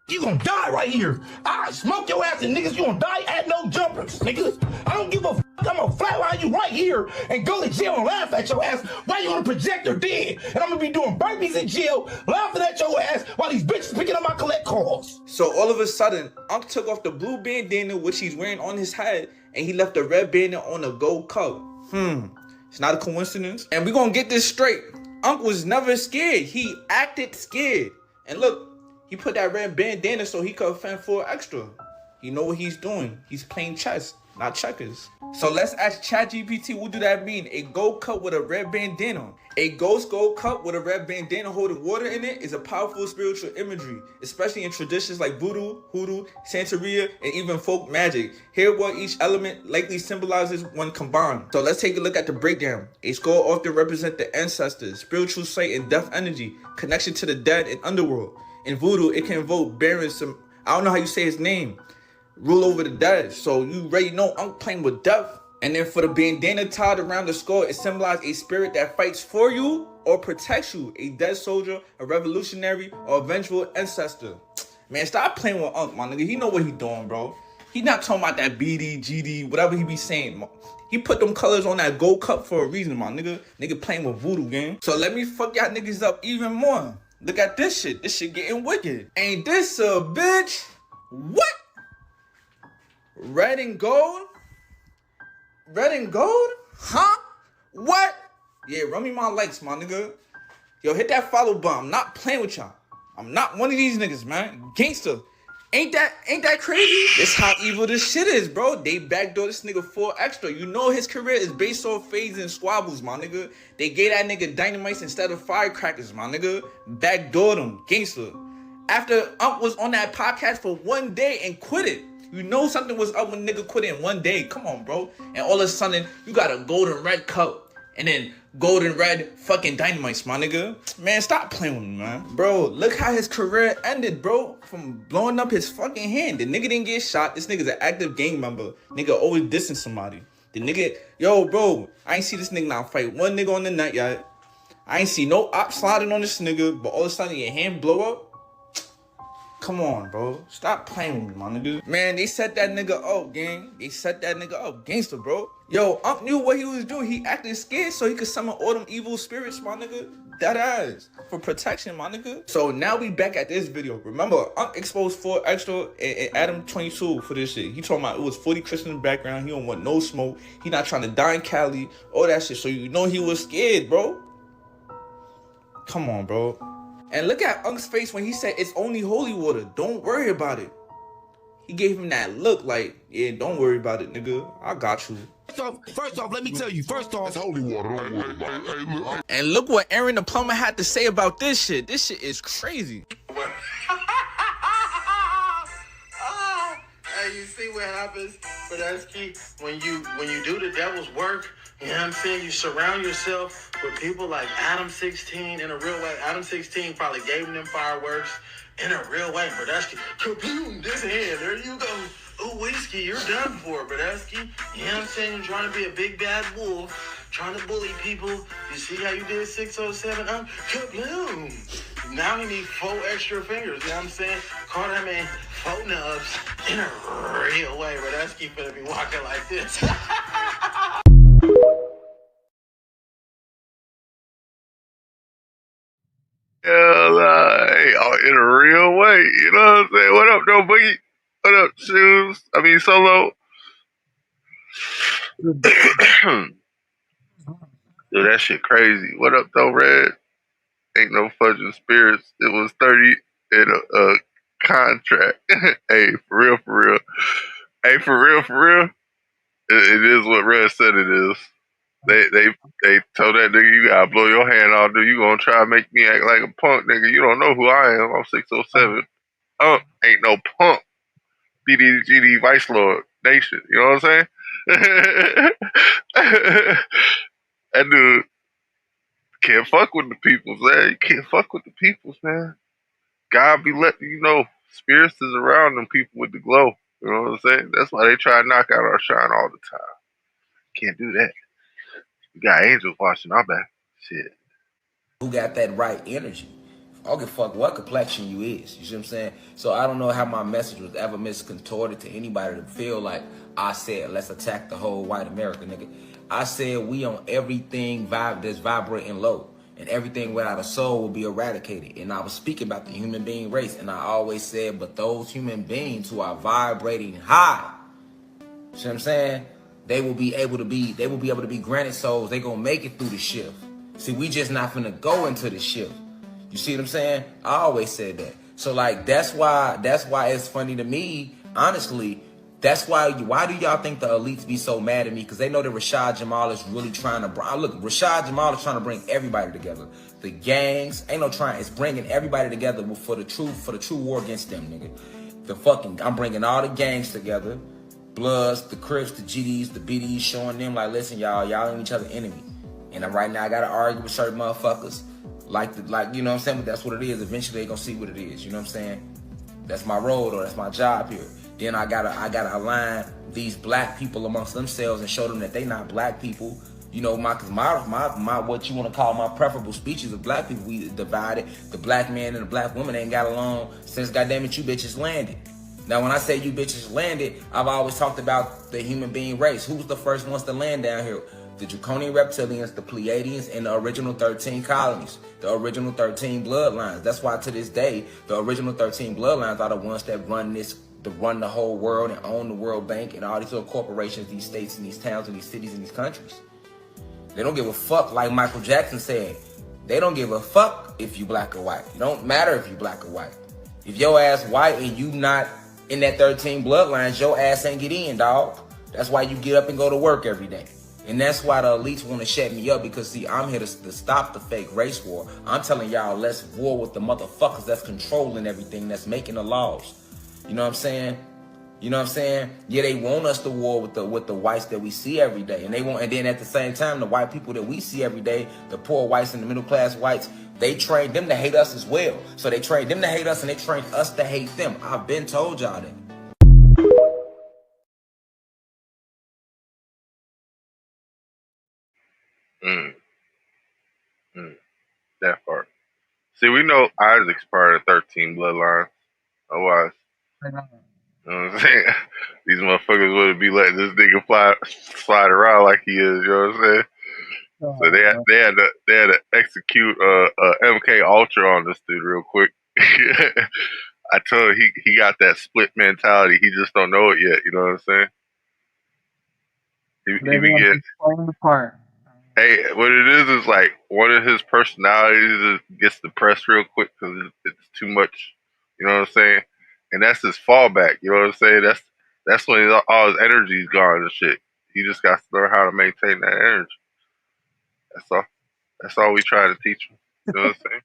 You gonna die right here. I smoke your ass and niggas, you gonna die at no jumpers, niggas. I don't give a fuck. I'm gonna flatline you right here and go to jail and laugh at your ass while you on a projector dead. And I'm gonna be doing burpees in jail, laughing at your ass while these bitches picking up my collect calls. So all of a sudden, Unk took off the blue bandana which he's wearing on his head and he left the red bandana on a gold cup. It's not a coincidence. And we gonna get this straight. Unk was never scared. He acted scared. And look, he put that red bandana so he could offend 4 Extra. He know what he's doing. He's playing chess, not checkers. So let's ask ChatGPT, what do that mean? A gold cup with a red bandana. A ghost gold cup with a red bandana holding water in it is a powerful spiritual imagery, especially in traditions like voodoo, hoodoo, Santeria, and even folk magic. Here what each element likely symbolizes when combined. So let's take a look at the breakdown. A skull often represents the ancestors, spiritual sight and death energy, connection to the dead and underworld. In voodoo, it can invoke Baron some, I don't know how you say his name, rule over the dead. So you already know Unk playing with death. And then for the bandana tied around the skull, it symbolizes a spirit that fights for you or protects you. A dead soldier, a revolutionary, or a vengeful ancestor. Man, stop playing with Unk, my nigga. He know what he doing, bro. He not talking about that BD, GD, whatever he be saying. He put them colors on that gold cup for a reason, my nigga. Nigga playing with voodoo, gang. So let me fuck y'all niggas up even more. Look at this shit. This shit getting wicked. Ain't this a bitch? What? Red and gold? Red and gold? Huh? What? Yeah, run me my likes, my nigga. Yo, hit that follow button. I'm not playing with y'all. I'm not one of these niggas, man. Gangster. Ain't that crazy? This how evil this shit is, bro. They backdoor this nigga 4 Extra. You know his career is based off fades and squabbles, my nigga. They gave that nigga dynamites instead of firecrackers, my nigga. Backdoored him, gangster. After Unk was on that podcast for 1 day and quit it. You know something was up when nigga quit it in 1 day. Come on, bro. And all of a sudden, you got a golden red cup. And then golden red fucking dynamites, my nigga. Man, stop playing with me, man. Bro, look how his career ended, bro. From blowing up his fucking hand. The nigga didn't get shot. This nigga's an active gang member. Nigga always dissing somebody. The nigga, yo, bro, I ain't see this nigga now fight one nigga on the net yet. I ain't see no op sliding on this nigga, but all of a sudden your hand blow up. Come on, bro. Stop playing with me, my nigga. Man, they set that nigga up, gang. They set that nigga up. Gangster, bro. Yo, Unc knew what he was doing. He acted scared so he could summon all them evil spirits, my nigga. That ass. For protection, my nigga. So now we back at this video. Remember, Unc exposed 4 extra and Adam 22 for this shit. He talking about it was 40 Christians in the background. He don't want no smoke. He not trying to die in Cali. All that shit. So you know he was scared, bro. Come on, bro. And look at Unc's face when he said it's only holy water. Don't worry about it. He gave him that look like, yeah, don't worry about it, nigga. I got you. First off, let me tell you. First off, it's holy water. Don't worry about it. And look what Aaron the plumber had to say about this shit. This shit is crazy. Hey, you see what happens, Badesky, when you do the devil's work? You know what I'm saying? You surround yourself with people like Adam 16 in a real way. Adam 16 probably gave them fireworks in a real way. Badesky, kaboom, this hand, there you go. Ooh, whiskey, you're done for, Badesky. You know what I'm saying? You're trying to be a big bad wolf, trying to bully people. You see how you did 607? Kaboom. Now he needs 4 extra fingers, you know what I'm saying? Call that man 4 nubs in a real way. Badesky finna be walking like this. In a real way, you know what I'm saying? What up, though, Boogie? What up, Shoes? I mean, Solo. Dude, that shit crazy. What up, though, Red? Ain't no fudging spirits. It was 30 in a contract. Hey, for real, for real. Hey, for real, for real. It is what Red said it is. They told that nigga, you gotta blow your hand off, dude. You gonna try to make me act like a punk, nigga. You don't know who I am. I'm 607. Ain't no punk. BDGD Vice Lord Nation. You know what I'm saying? That dude can't fuck with the peoples, man. You can't fuck with the peoples, man. God be letting you know spirits is around them people with the glow. You know what I'm saying? That's why they try to knock out our shine all the time. Can't do that. We got angels watching our back. Shit. Who got that right energy? I don't give a fuck what complexion you is. You see what I'm saying? So I don't know how my message was ever miscontorted to anybody to feel like I said, let's attack the whole white America, nigga. I said we on everything that's vibrating low. And everything without a soul will be eradicated. And I was speaking about the human being race. And I always said, but those human beings who are vibrating high, you see what I'm saying? They will be able to be granted souls. They gonna make it through the shift. See, we just not finna go into the shift. You see what I'm saying? I always said that. So like that's why it's funny to me, honestly. That's why do y'all think the elites be so mad at me? Because they know that Rashad Jamal is really trying to Rashad Jamal is trying to bring everybody together. The gangs it's bringing everybody together for the true war against them, nigga. I'm bringing all the gangs together. Bloods, the Crips, the GDs, the BDs, showing them like, listen, y'all ain't each other enemy. And right now I gotta argue with certain motherfuckers. Like, you know what I'm saying? But that's what it is. Eventually they gonna see what it is. You know what I'm saying? That's my role, or that's my job here. Then I gotta align these black people amongst themselves and show them that they not black people. You know, my what you want to call my preferable speeches of black people, we divided. The black man and the black woman ain't got along since goddamn it you bitches landed. Now when I say you bitches landed, I've always talked about the human being race. Who was the first ones to land down here? The Draconian Reptilians, the Pleiadians, and the original 13 colonies, the original 13 bloodlines. That's why to this day, the original 13 bloodlines are the ones that run the whole world and own the World Bank and all these little corporations, these states and these towns and these cities and these countries. They don't give a fuck, like Michael Jackson said. They don't give a fuck if you black or white. It don't matter if you black or white. If your ass white and you not in that 13 bloodlines, your ass ain't get in, dog. That's why you get up and go to work every day. And that's why the elites want to shut me up, because see, I'm here to stop the fake race war. I'm telling y'all, let's war with the motherfuckers that's controlling everything, that's making the laws. You know what I'm saying? You know what I'm saying? Yeah, they want us to war with the whites that we see every day. And then at the same time, the white people that we see every day, the poor whites and the middle class whites, they train them to hate us as well. So they train them to hate us and they train us to hate them. I've been told y'all that. That part. See, we know Isaac's part of 13 bloodlines. Otherwise, you know what I'm saying? These motherfuckers wouldn't be letting this nigga slide around like he is. You know what I'm saying? So they had to execute MK Ultra on this dude real quick. I told him he got that split mentality. He just don't know it yet. You know what I'm saying? He be getting. Playing the part. Hey, what it is like one of his personalities gets depressed real quick because it's too much. You know what I'm saying? And that's his fallback. You know what I'm saying? That's when all his energy's gone and shit. He just got to learn how to maintain that energy. That's all. That's all we try to teach him. You know what I'm saying?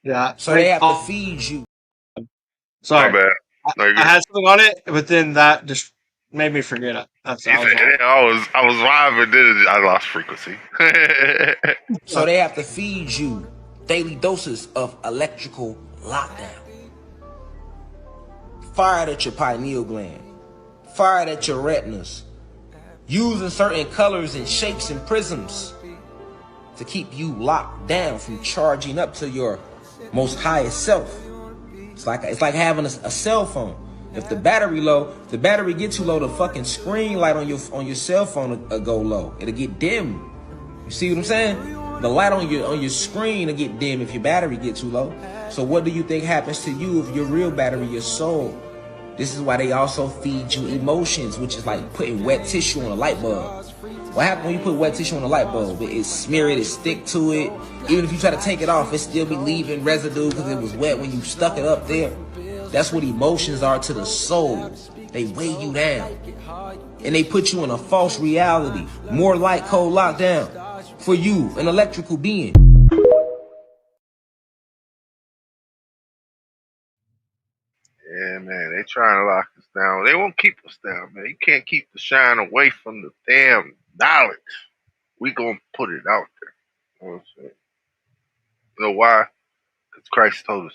Yeah. So they have to feed you. My Sorry. bad. No, you're I good. had something on it, but then that just made me forget it. That's I was vibing, then I lost frequency. So they have to feed you daily doses of electrical lockdown. Fired at your pineal gland. Fired at your retinas. Using certain colors and shapes and prisms to keep you locked down from charging up to your most highest self. It's like having a cell phone. If the battery low, the battery get too low, the fucking screen light on your cell phone will go low. It'll get dim. You see what I'm saying? The light on your screen will get dim if your battery get too low. So what do you think happens to you if your real battery, your soul? This is why they also feed you emotions, which is like putting wet tissue on a light bulb. What happens when you put wet tissue on a light bulb? It smear it, it stick to it. Even if you try to take it off, it still be leaving residue because it was wet when you stuck it up there. That's what emotions are to the soul. They weigh you down. And they put you in a false reality. More light, cold lockdown. For you, an electrical being. Yeah, man, they trying to lock us down. They won't keep us down, man. You can't keep the shine away from the damn knowledge. We gonna put it out there. You know what I'm saying? You know why? Because Christ told us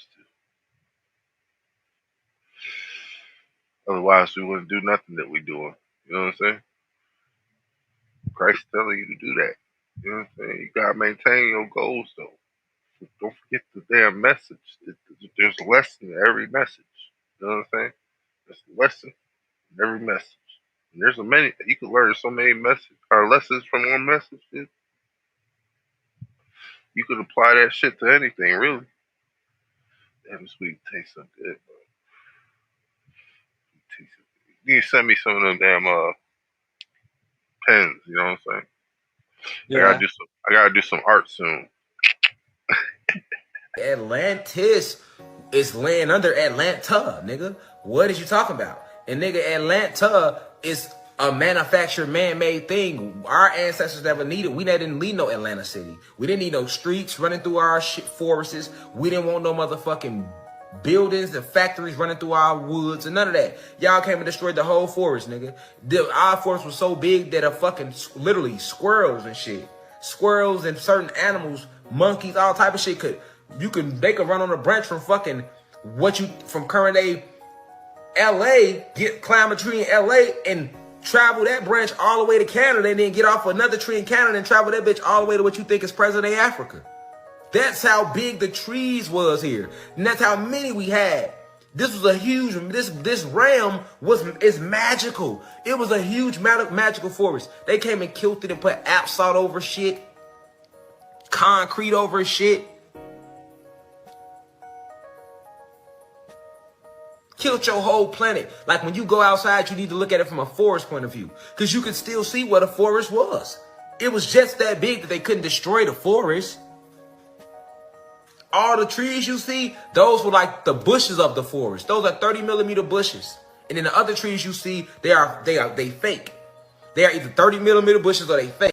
to. Otherwise, we wouldn't do nothing that we doing. You know what I'm saying? Christ telling you to do that. You know what I'm saying? You gotta maintain your goals, though. Don't forget the damn message. There's a lesson in every message. You know what I'm saying? There's a lesson in every message. And there's you can learn so many lessons from one message. Dude. You could apply that shit to anything, really. Damn, this weed tastes so good, bro. You need to send me some of them damn pens. You know what I'm saying? Yeah. I gotta do some art soon. Atlantis is laying under Atlanta, nigga. What is you talking about? And nigga, Atlanta is a manufactured, man-made thing. Our ancestors never needed. We didn't need no Atlanta City. We didn't need no streets running through our forests. We didn't want no motherfucking buildings and factories running through our woods and none of that. Y'all came and destroyed the whole forest, nigga. Our forest was so big that literally squirrels and shit. Squirrels and certain animals, monkeys, all type of shit they could run on a branch from from current day LA, climb a tree in LA and travel that branch all the way to Canada and then get off another tree in Canada and travel that bitch all the way to what you think is present day Africa. That's how big the trees was here. And that's how many we had. This was a huge, this realm is magical. It was a huge magical forest. They came and killed it and put asphalt over shit, concrete over shit. Killed your whole planet. Like when you go outside, you need to look at it from a forest point of view. Because you could still see what a forest was. It was just that big that they couldn't destroy the forest. All the trees you see, those were like the bushes of the forest. Those are 30mm bushes. And then the other trees you see, they fake. They are either 30mm bushes or they fake.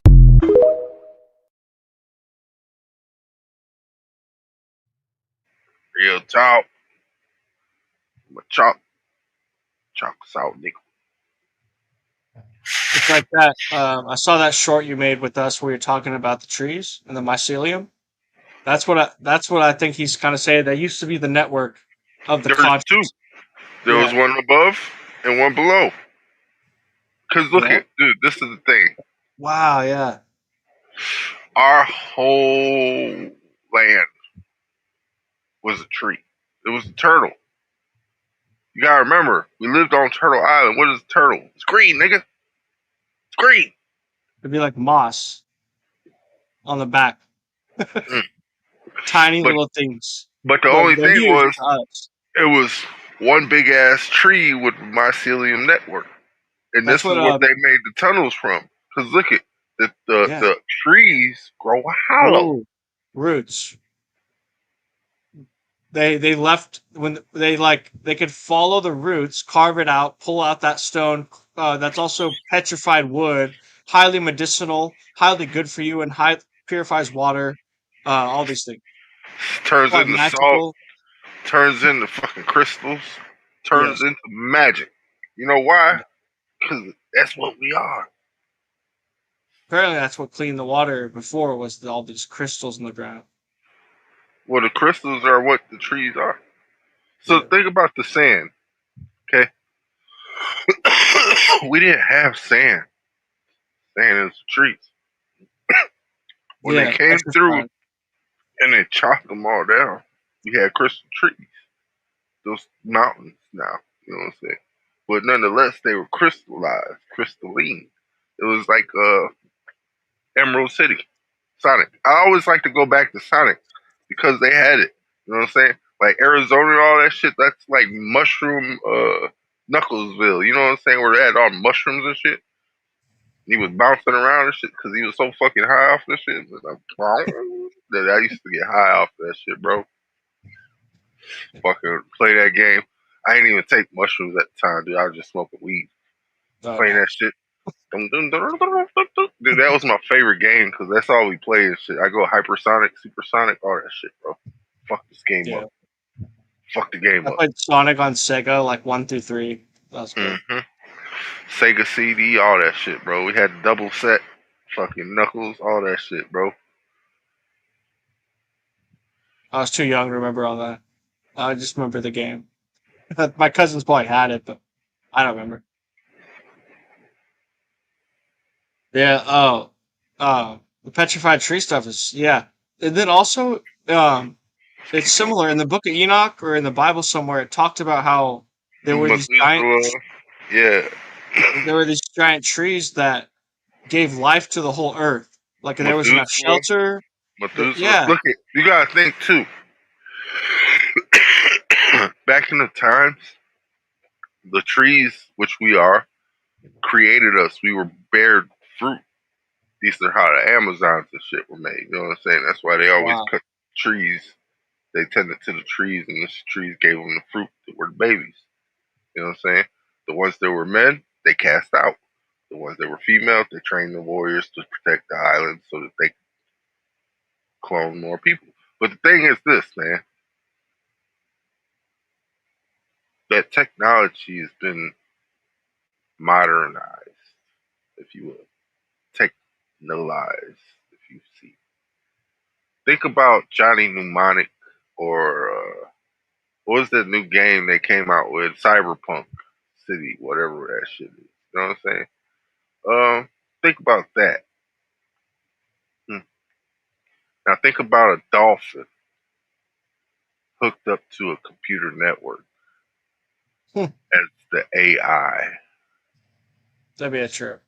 Real talk. I'm a chalk salt nigga. It's like that. I saw that short you made with us where you're talking about the trees and the mycelium. That's what I think he's kind of saying. That used to be the network of the There's two. There was one above and one below. Because look at, dude, this is the thing. Wow, yeah. Our whole land was a tree. It was a turtle. You gotta remember, we lived on Turtle Island. What is a turtle? It's green, nigga. It's green. It'd be like moss on the back. Mm. Tiny But little things. but the But only they're thing huge was, to us. it was one big ass tree with mycelium network, and That's this is what what they made the tunnels from. Cause look at yeah. the trees grow hollow. Ooh, roots. They left when they could follow the roots, carve it out, pull out that stone. That's also petrified wood, highly medicinal, highly good for you, and high purifies water. All these things. Turns Like into salt. magical. Turns into fucking crystals. Turns Yes. into magic. You know why? Because that's what we are. Apparently, that's what cleaned the water before was all these crystals in the ground. Well, the crystals are what the trees are. So Yeah. think about the sand. Okay, we didn't have sand. Sand is the trees. When they Yeah, came through petrified. and they chopped them all down, we had crystal trees. Those mountains now. You know what I'm saying? But nonetheless, they were crystallized, crystalline. It was like Emerald City, Sonic. I always like to go back to Sonic because they had it. You know what I'm saying? Like Arizona and all that shit. That's like mushroom Knucklesville. You know what I'm saying? Where they had all mushrooms and shit. He was bouncing around and shit because he was so fucking high off this shit. That I used to get high off that shit, bro. Fucking play that game. I ain't even take mushrooms at the time, dude. I was just smoking weed, playing that shit. Dude, that was my favorite game because that's all we play and shit. I go hypersonic, supersonic, all that shit, bro. Fuck this game Yeah. up. Fuck the game I up. played Sonic on Sega, like 1 through 3. That was cool. Mm-hmm. Sega CD, all that shit, bro. We had double set, fucking Knuckles, all that shit, bro. I was too young to remember all that. I just remember the game. My cousins probably had it, but I don't remember. Yeah. Oh, the petrified tree stuff is yeah, and then also it's similar in the Book of Enoch or in the Bible somewhere. It talked about how there were these giant Methuselah, yeah. trees that gave life to the whole earth. Like there was enough Methuselah, shelter. Methuselah. Yeah. Look at you gotta think too. Back in the times, the trees, which we are, created us. We were bared fruit. These are how the Amazons and shit were made. You know what I'm saying? That's why they always Wow. cut trees. They tended to the trees, and the trees gave them the fruit that were the babies. You know what I'm saying? The ones that were men, they cast out. The ones that were females, they trained the warriors to protect the island so that they could clone more people. But the thing is this, man, that technology has been modernized, if you will, technolized, if you see. Think about Johnny Mnemonic or what was that new game they came out with? Cyberpunk City, whatever that shit is. You know what I'm saying? Think about that. Hmm. Now think about a dolphin hooked up to a computer network as the AI. That'd be a trip.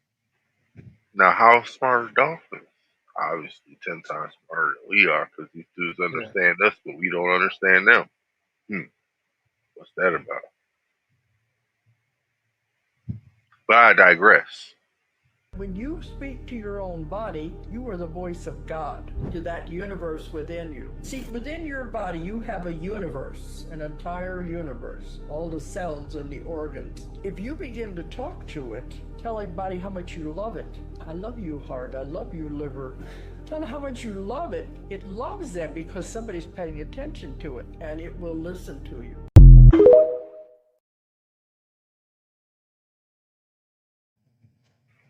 Now, how smart are dolphins? Obviously, 10 times smarter than we are because these dudes Yeah. understand us, but we don't understand them. What's that about? But I digress. When you speak to your own body, you are the voice of God to that universe within you. See, within your body, you have a universe, an entire universe, all the cells and the organs. If you begin to talk to it, tell your body how much you love it. I love you, heart. I love you, liver. Tell it how much you love it. It loves them because somebody's paying attention to it, and it will listen to you.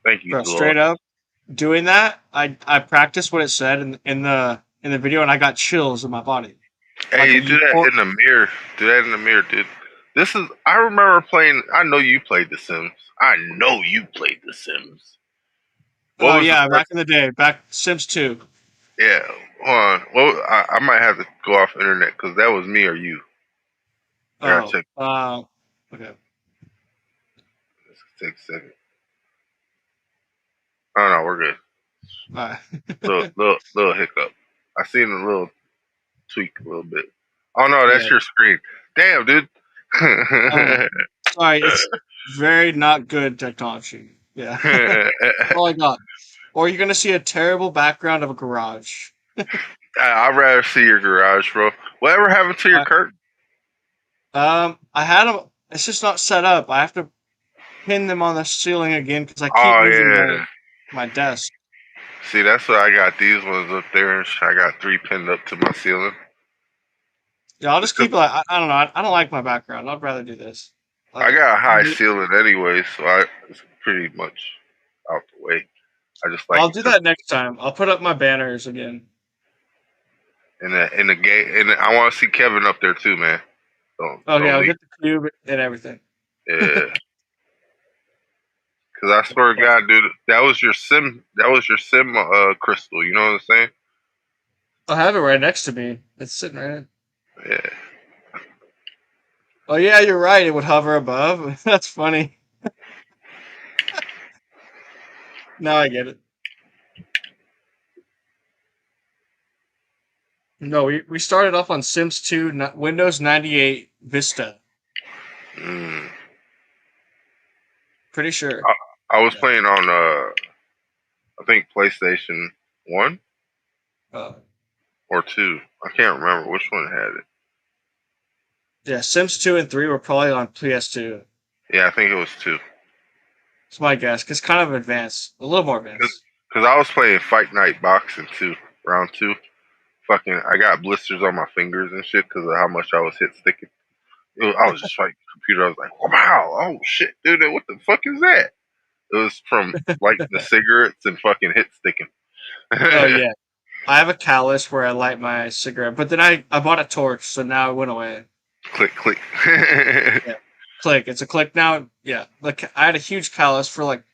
Thank you, Bro, Dolores. straight up doing that, I practiced what it said in the video, and I got chills in my body. Hey, Like you a do that in the mirror. Do that in the mirror, dude. This is. I remember playing. I know you played The Sims. I know you played The Sims. What Oh was the yeah, first? back in the day, back Sims 2. Yeah, hold on. Well, I might have to go off internet because that was me or you. I gotta Oh, check. okay. Let's take a second. Oh no, we're good. All right. Little hiccup. I seen a little tweak a little bit. Oh no, that's Yeah. your screen. Damn, dude. Sorry, it's very not good technology. Yeah. That's all I got. Or you're gonna see a terrible background of a garage. I'd rather see your garage, bro. Whatever happened to your curtain? I had them. It's just not set up. I have to pin them on the ceiling again because I keep Oh moving yeah. my desk. See, that's what I got. These ones up there, and I got 3 pinned up to my ceiling. Yeah, I'll just keep it. I don't know. I don't like my background. I'd rather do this. I got a high ceiling anyway, so it's pretty much out the way. I just like I'll it do to that next time. I'll put up my banners again. in the game, and I want to see Kevin up there too, man. Okay, Don't I'll leave. get the cube and everything. Yeah. Cause I swear to God, dude, that was your sim crystal. You know what I'm saying? I have it right next to me. It's sitting right. Yeah. Oh yeah, you're right. It would hover above. That's funny. Now I get it. No, we started off on Sims 2, Windows 98 Vista. Mm. Pretty sure. I was playing on I think PlayStation 1 or 2. I can't remember which one had it. Yeah, Sims 2 and 3 were probably on PS2. Yeah, I think it was 2. It's my guess. Cause kind of advanced, a little more advanced. Cause I was playing Fight Night Boxing 2, round 2. Fucking, I got blisters on my fingers and shit because of how much I was hit sticking. I was just fighting the computer. I was like, wow, oh shit, dude, what the fuck is that? It was from lighting the cigarettes and fucking hit sticking. Oh yeah, I have a callus where I light my cigarette, but then I bought a torch, so now it went away. Click, click. Yeah, click. It's a click now. Yeah, like I had a huge callus for like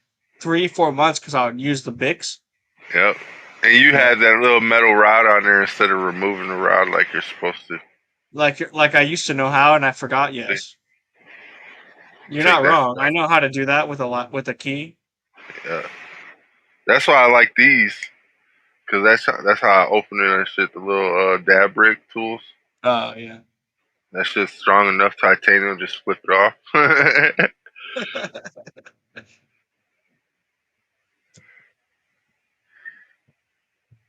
3-4 months because I would use the Bix. Yep. And you had that little metal rod on there instead of removing the rod like you're supposed to. Like I used to know how, and I forgot. Yes, you're Take not that wrong. stuff. I know how to do that with a key. Yeah. That's why I like these. Cause that's how I open it and shit. The little dab rig tools. Oh yeah. That's just strong enough titanium. Just flip it off.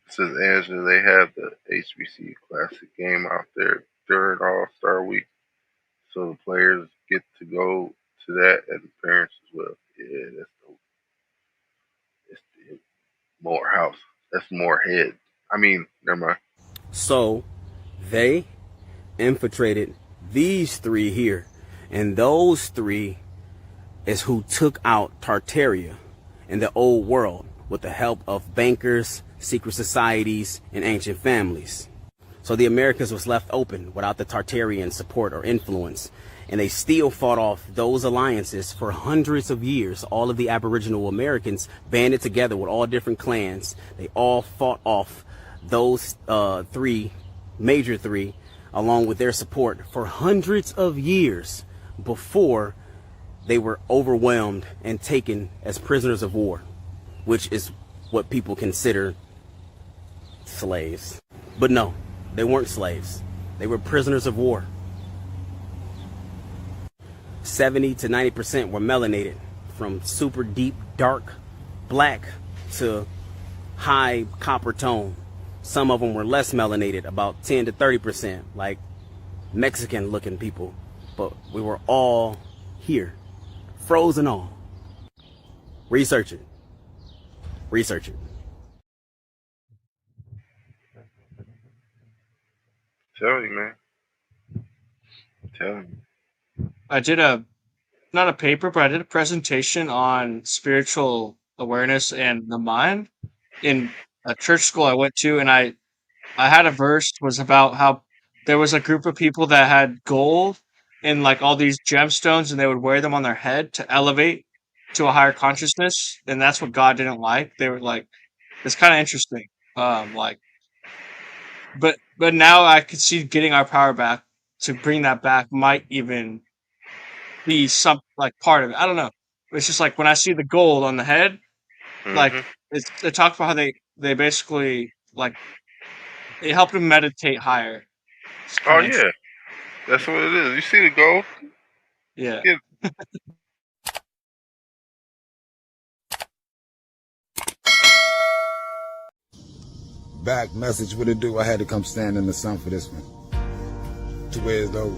Says Angela, they have the HBC Classic game out there during All Star Week, so the players get to go to that and the parents as well. Yeah, that's dope. It's more house. That's more head. I mean, never mind. So they infiltrated these 3 here, and those 3 is who took out Tartaria in the old world with the help of bankers, secret societies, and ancient families. So the Americas was left open without the Tartarian support or influence, and they still fought off those alliances for hundreds of years. All of the Aboriginal Americans banded together with all different clans. They all fought off those major three, along with their support for hundreds of years before they were overwhelmed and taken as prisoners of war, which is what people consider slaves. But no, they weren't slaves. They were prisoners of war. 70 to 90% were melanated, from super deep dark black to high copper tone. Some of them were less melanated, about 10 to 30%, like Mexican looking people. But we were all here, frozen all. Research it. Research it. Tell you, man. Tell you. I did not a paper, but I did a presentation on spiritual awareness and the mind in a church school I went to, and I had a verse was about how there was a group of people that had gold and like all these gemstones, and they would wear them on their head to elevate to a higher consciousness, and that's what God didn't like. They were like, it's kind of interesting. Like, but now I could see getting our power back to bring that back might even be some like part of it. I don't know. It's just like when I see the gold on the head, like they talk about how they basically like it helped him meditate higher. It's Oh kind of yeah, that's what it is. You see the gold? yeah. Back message, what it do? I had to come stand in the sun for this one. To where as though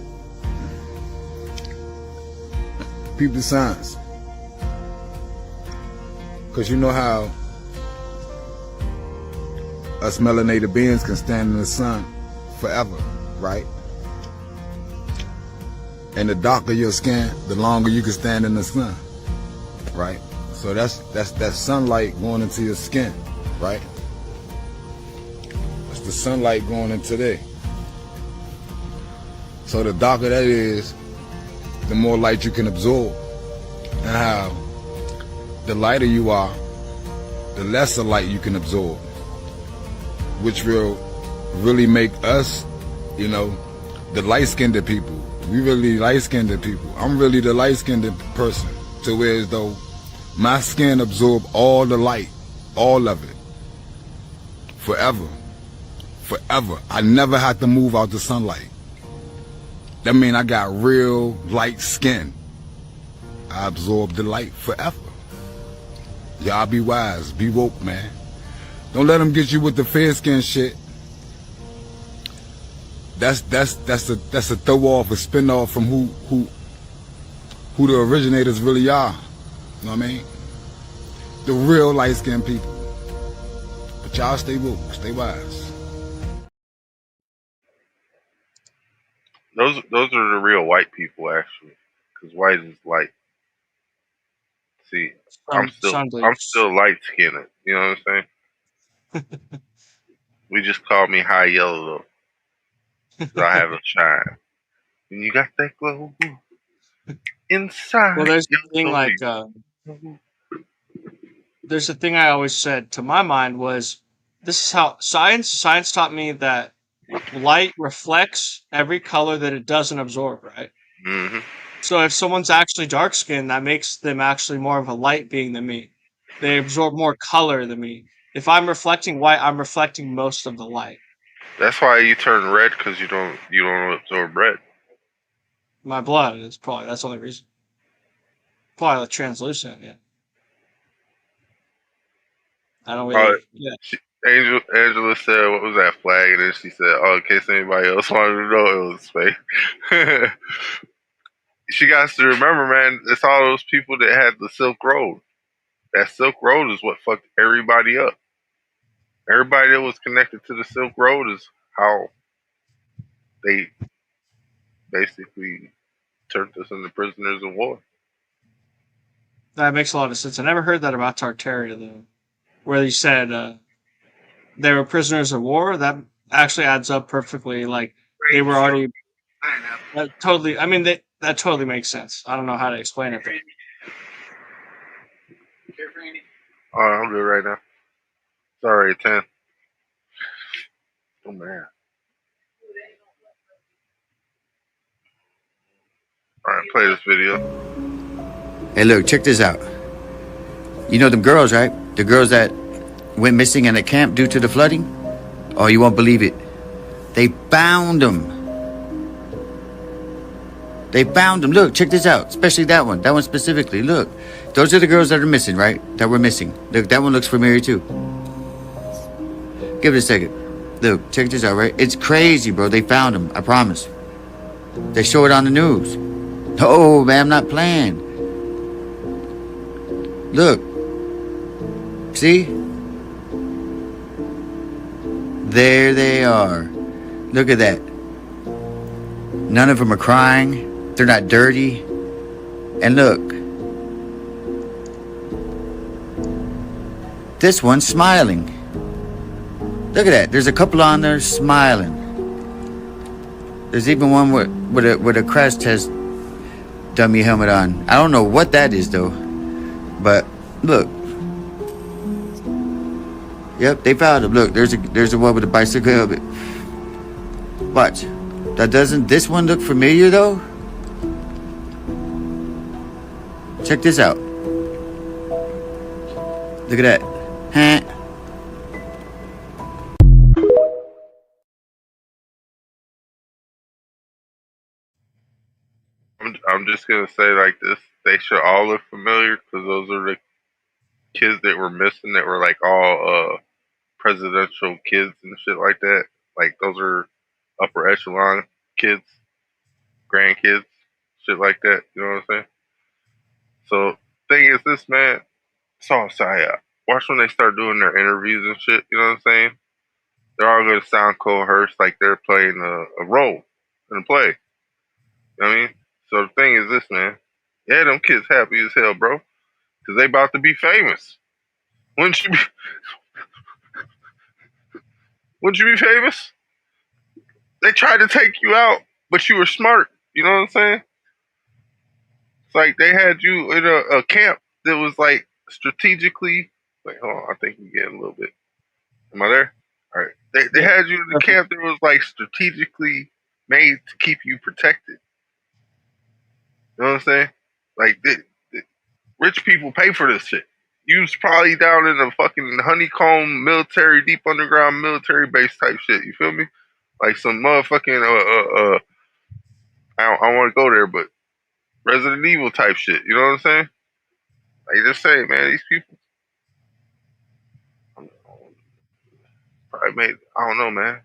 peep the signs. Cause you know how us melanated beings can stand in the sun forever, right? And the darker your skin, the longer you can stand in the sun, right? So that's that sunlight going into your skin, right? That's the sunlight going into there. So the darker that is, the more light you can absorb. And how the lighter you are, the lesser light you can absorb, which will really make us, you know, the light-skinned people. We really light-skinned people. I'm really the light-skinned person, to where as though my skin absorb all the light, all of it, forever, forever. I never had to move out the sunlight. That means I got real light skin. I absorb the light forever. Y'all be wise, be woke, man. Don't let them get you with the fair skin shit. That's a throw off, a spin off from who the originators really are. You know what I mean? The real light skinned people. But y'all stay woke, stay wise. Those are the real white people, actually, because white is light. See, I'm still light skinned. You know what I'm saying? We just call me high yellow though, so I have a shine. And you got that glow inside. Well, there's the thing like there's a thing I always said to my mind was this is how science taught me that light reflects every color that it doesn't absorb, right? Mm-hmm. So if someone's actually dark skinned, that makes them actually more of a light being than me. They absorb more color than me. If I'm reflecting white, I'm reflecting most of the light. That's why you turn red, because you don't absorb red. My blood is probably that's the only reason. Probably like translucent, yeah. I don't really. Yeah. Angela said, "What was that flag?" And then she said, "Oh, in case anybody else wanted to know, it was fake." She got to remember, man. It's all those people that had the Silk Road. That Silk Road is what fucked everybody up. Everybody that was connected to the Silk Road is how they basically turned us into prisoners of war. That makes a lot of sense. I never heard that about Tartaria though, where you said they were prisoners of war. That actually adds up perfectly. Like they were already. That totally. I mean, that totally makes sense. I don't know how to explain it. Oh, I'm good right now. Sorry, 10. Oh man. All right, play this video. Hey, look, check this out. You know them girls, right? The girls that went missing in a camp due to the flooding? Oh, you won't believe it. They found them. They found them. Look, check this out. Especially that one. That one specifically. Look. Those are the girls that are missing, right? That were missing. Look, that one looks familiar too. Give it a second. Look, check this out, right? It's crazy, bro. They found them. I promise. They show it on the news. Oh, man, I'm not playing. Look. See? There they are. Look at that. None of them are crying. They're not dirty. And look. This one's smiling. Look at that. There's a couple on there smiling. There's even one with a crest has dummy helmet on. I don't know what that is though. But look. Yep, they found him. Look, there's a one with a bicycle helmet. Watch. Doesn't this one look familiar though? Check this out. Look at that. Huh? I'm just gonna say like this. They should all look familiar because those are the kids that were missing that were like all presidential kids and shit like that. Like those are upper echelon kids, grandkids, shit like that. You know what I'm saying? So thing is this, man. So sorry. Watch when they start doing their interviews and shit. You know what I'm saying? They're all gonna sound coerced like they're playing a role in a play. You know what I mean? So the thing is this, man. Yeah, them kids happy as hell, bro, because they about to be famous. Wouldn't you be? Wouldn't you be famous? They tried to take you out, but you were smart. You know what I'm saying? It's like they had you in a camp that was like strategically. Wait, hold on. I think you're getting a little bit. Am I there? All right. They had you in a camp that was like strategically made to keep you protected. You know what I'm saying? Like, rich people pay for this shit. You was probably down in a fucking honeycomb military, deep underground military base type shit. You feel me? Like some motherfucking I don't want to go there, but Resident Evil type shit. You know what I'm saying? Like, just say, man, these people probably made, I don't know, man,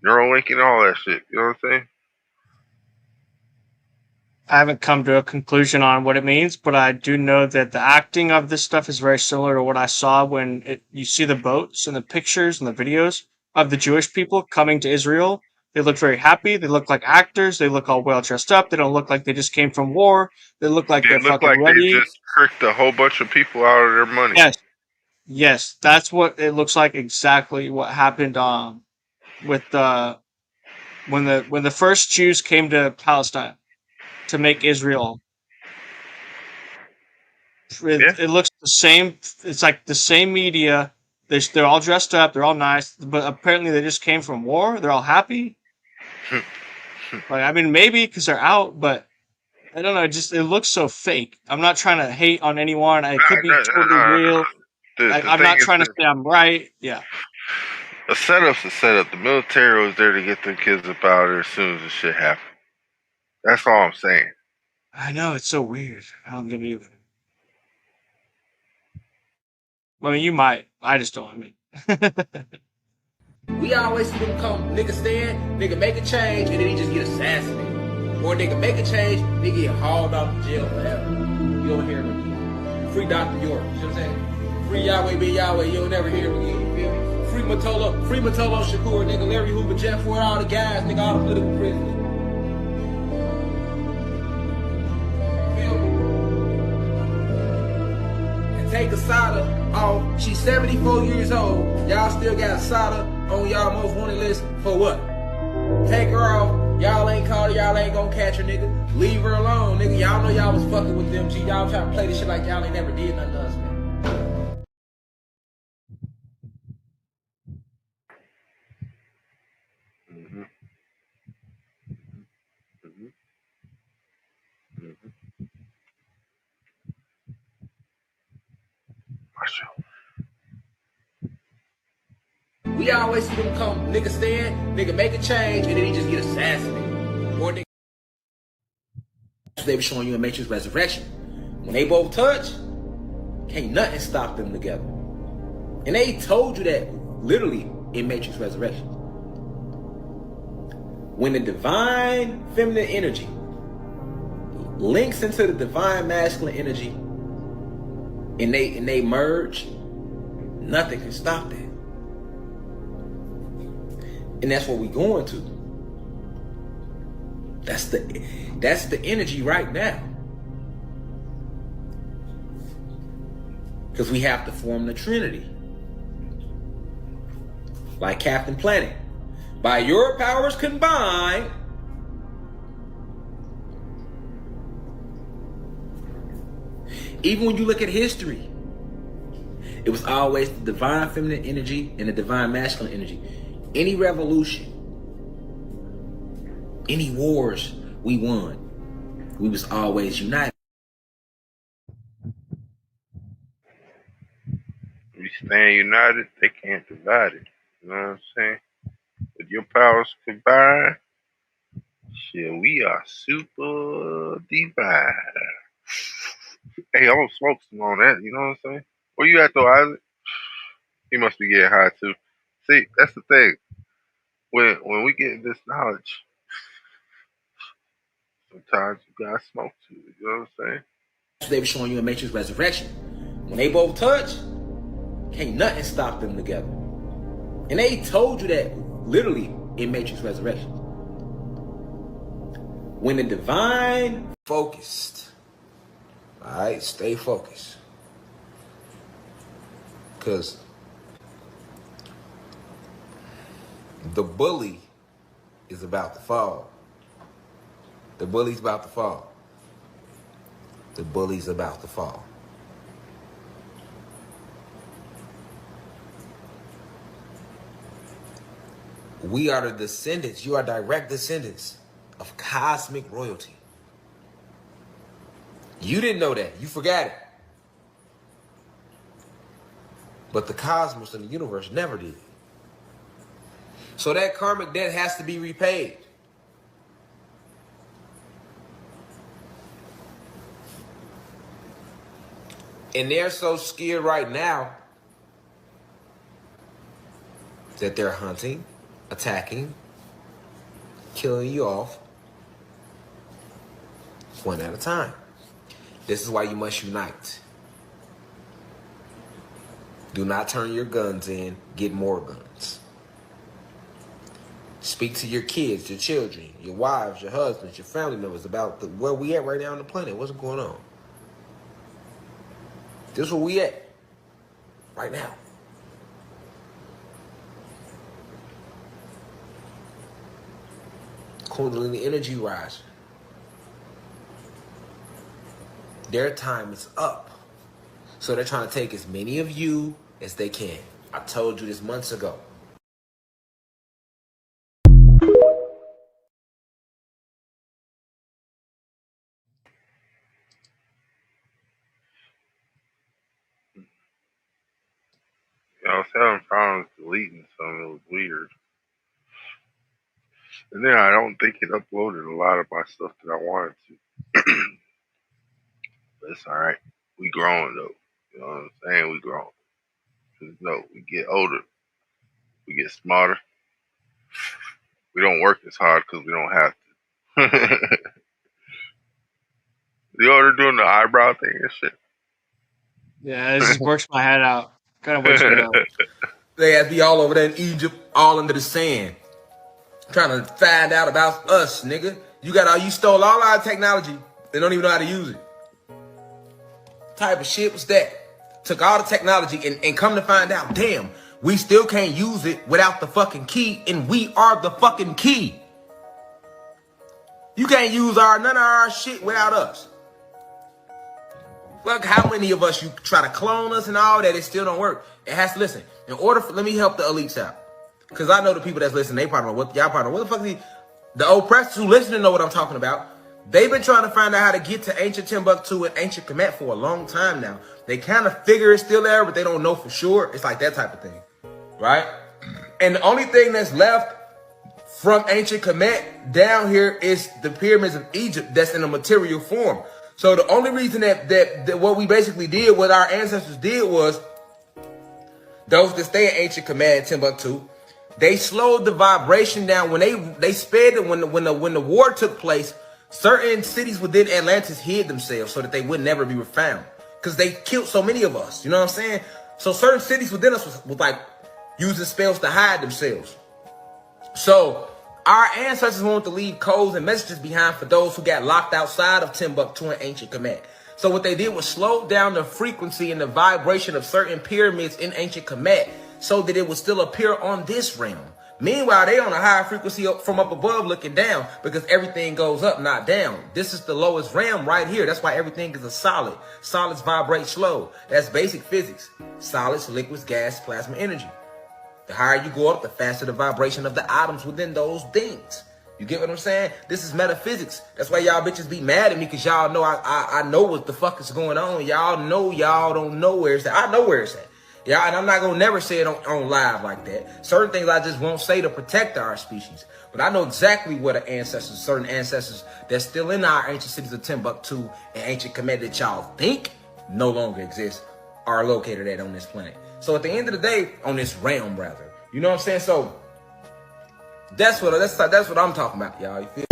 Neuralink and all that shit. You know what I'm saying? I haven't come to a conclusion on what it means, but I do know that the acting of this stuff is very similar to what I saw when you see the boats and the pictures and the videos of the Jewish people coming to Israel. They look very happy. They look like actors. They look all well dressed up. They don't look like they just came from war. They look like They they're look fucking like they ready. just tricked a whole bunch of people out of their money. Yes, that's what it looks like. Exactly what happened with when the first Jews came to Palestine to make Israel. It looks the same. It's like the same media. They're all dressed up. They're all nice, but apparently they just came from war. They're all happy. Like, I mean, maybe because they're out, but I don't know. It looks so fake. I'm not trying to hate on anyone. It could be totally real. I'm not trying to say I'm right. Yeah. A setup's a setup. The military was there to get them kids up out of there as soon as the shit happened. That's all I'm saying. I know, it's so weird. I don't get it either. I mean, you might. I just don't. I mean. We always see them come, nigga stand, nigga make a change, and then he just get assassinated. Or nigga make a change, nigga get hauled out to jail forever. You don't hear him again. Free Dr. York, you know what I'm saying? Free Yahweh be Yahweh, you'll never hear him again, you feel me? Free Matolo Shakur, nigga, Larry Hoover, Jeff Ford, all the guys, nigga, all the political prisoners. Take Asada off. She's 74 years old. Y'all still got Asada on y'all most wanted list for what? Take her off. Y'all ain't called her. Y'all ain't gonna catch her, nigga. Leave her alone, nigga. Y'all know y'all was fucking with them. G, y'all trying to play this shit like y'all ain't never did nothing to us, man. We always see them come, nigga stand, nigga make a change, and then he just get assassinated. Or nigga, they were showing you in Matrix Resurrection. When they both touch, can't nothing stop them together. And they told you that literally in Matrix Resurrection. When the divine feminine energy links into the divine masculine energy and they merge, nothing can stop that. And that's what we're going to. That's the energy right now. Because we have to form the Trinity. Like Captain Planet. By your powers combined, even when you look at history, it was always the divine feminine energy and the divine masculine energy. Any revolution Any wars we won, we was always united. We stand united, they can't divide it. You know what I'm saying? With your powers combined, shit, we are super divine. Hey, I'm gonna smoke some on that, you know what I'm saying? Where you at though, Isaac? He must be getting high too. See, that's the thing. When we get this knowledge, sometimes you gotta smoke too, you know what I'm saying? They were showing you in Matrix Resurrection. When they both touch, can't nothing stop them together. And they told you that literally in Matrix Resurrection. When the divine focused, alright, stay focused. Because the bully is about to fall. The bully's about to fall. The bully's about to fall. We are the descendants, you are direct descendants of cosmic royalty. You didn't know that. You forgot it. But the cosmos and the universe never did. So that karmic debt has to be repaid. And they're so scared right now that they're hunting, attacking, killing you off one at a time. This is why you must unite. Do not turn your guns in, get more guns. Speak to your kids, your children, your wives, your husbands, your family members about where we at right now on the planet. What's going on? This is where we at right now. Kundalini energy rise. Their time is up. So they're trying to take as many of you as they can. I told you this months ago. I was having problems deleting some. It was weird. And then I don't think it uploaded a lot of my stuff that I wanted to. But it's alright. We growing though. You know what I'm saying? We growing. Cause no, we get older. We get smarter. We don't work as hard because we don't have to. You know they're doing the eyebrow thing and shit. Yeah, it just works my head out. Kind of wakes me up. They had to be all over there in Egypt, all under the sand, trying to find out about us, nigga. You stole all our technology and don't even know how to use it. Type of shit was that? Took all the technology and come to find out, damn, we still can't use it without the fucking key, and we are the fucking key. You can't use none of our shit without us. Look how many of us you try to clone us and all that, it still don't work. It has to listen. Let me help the elites out. Because I know the people that's listening, they probably know what the fuck is the oppressors who listen to know what I'm talking about. They've been trying to find out how to get to ancient Timbuktu and ancient Kemet for a long time now. They kind of figure it's still there, but they don't know for sure. It's like that type of thing, right? And the only thing that's left from ancient Kemet down here is the pyramids of Egypt that's in a material form. So the only reason that what we basically did, what our ancestors did was, those that stay in ancient Kemet and Timbuktu, they slowed the vibration down. When they sped it, when the war took place, certain cities within Atlantis hid themselves so that they would never be found. Because they killed so many of us. You know what I'm saying? So certain cities within us was like using spells to hide themselves. So our ancestors wanted to leave codes and messages behind for those who got locked outside of Timbuktu and ancient Kemet. So what they did was slow down the frequency and the vibration of certain pyramids in ancient Kemet so that it would still appear on this realm. Meanwhile, they on a higher frequency from up above looking down because everything goes up, not down. This is the lowest realm right here. That's why everything is a solid. Solids vibrate slow. That's basic physics. Solids, liquids, gas, plasma, energy. The higher you go up, the faster the vibration of the atoms within those things. You get what I'm saying? This is metaphysics. That's why y'all bitches be mad at me, because y'all know I know what the fuck is going on. Y'all know y'all don't know where it's at. I know where it's at. Yeah, and I'm not gonna never say it on live like that. Certain things I just won't say to protect our species. But I know exactly where the ancestors, certain ancestors that's still in our ancient cities of Timbuktu and ancient Kemet that y'all think no longer exist, are located at on this planet. So at the end of the day, on this realm, rather. You know what I'm saying? So that's what I'm talking about, y'all. You feel?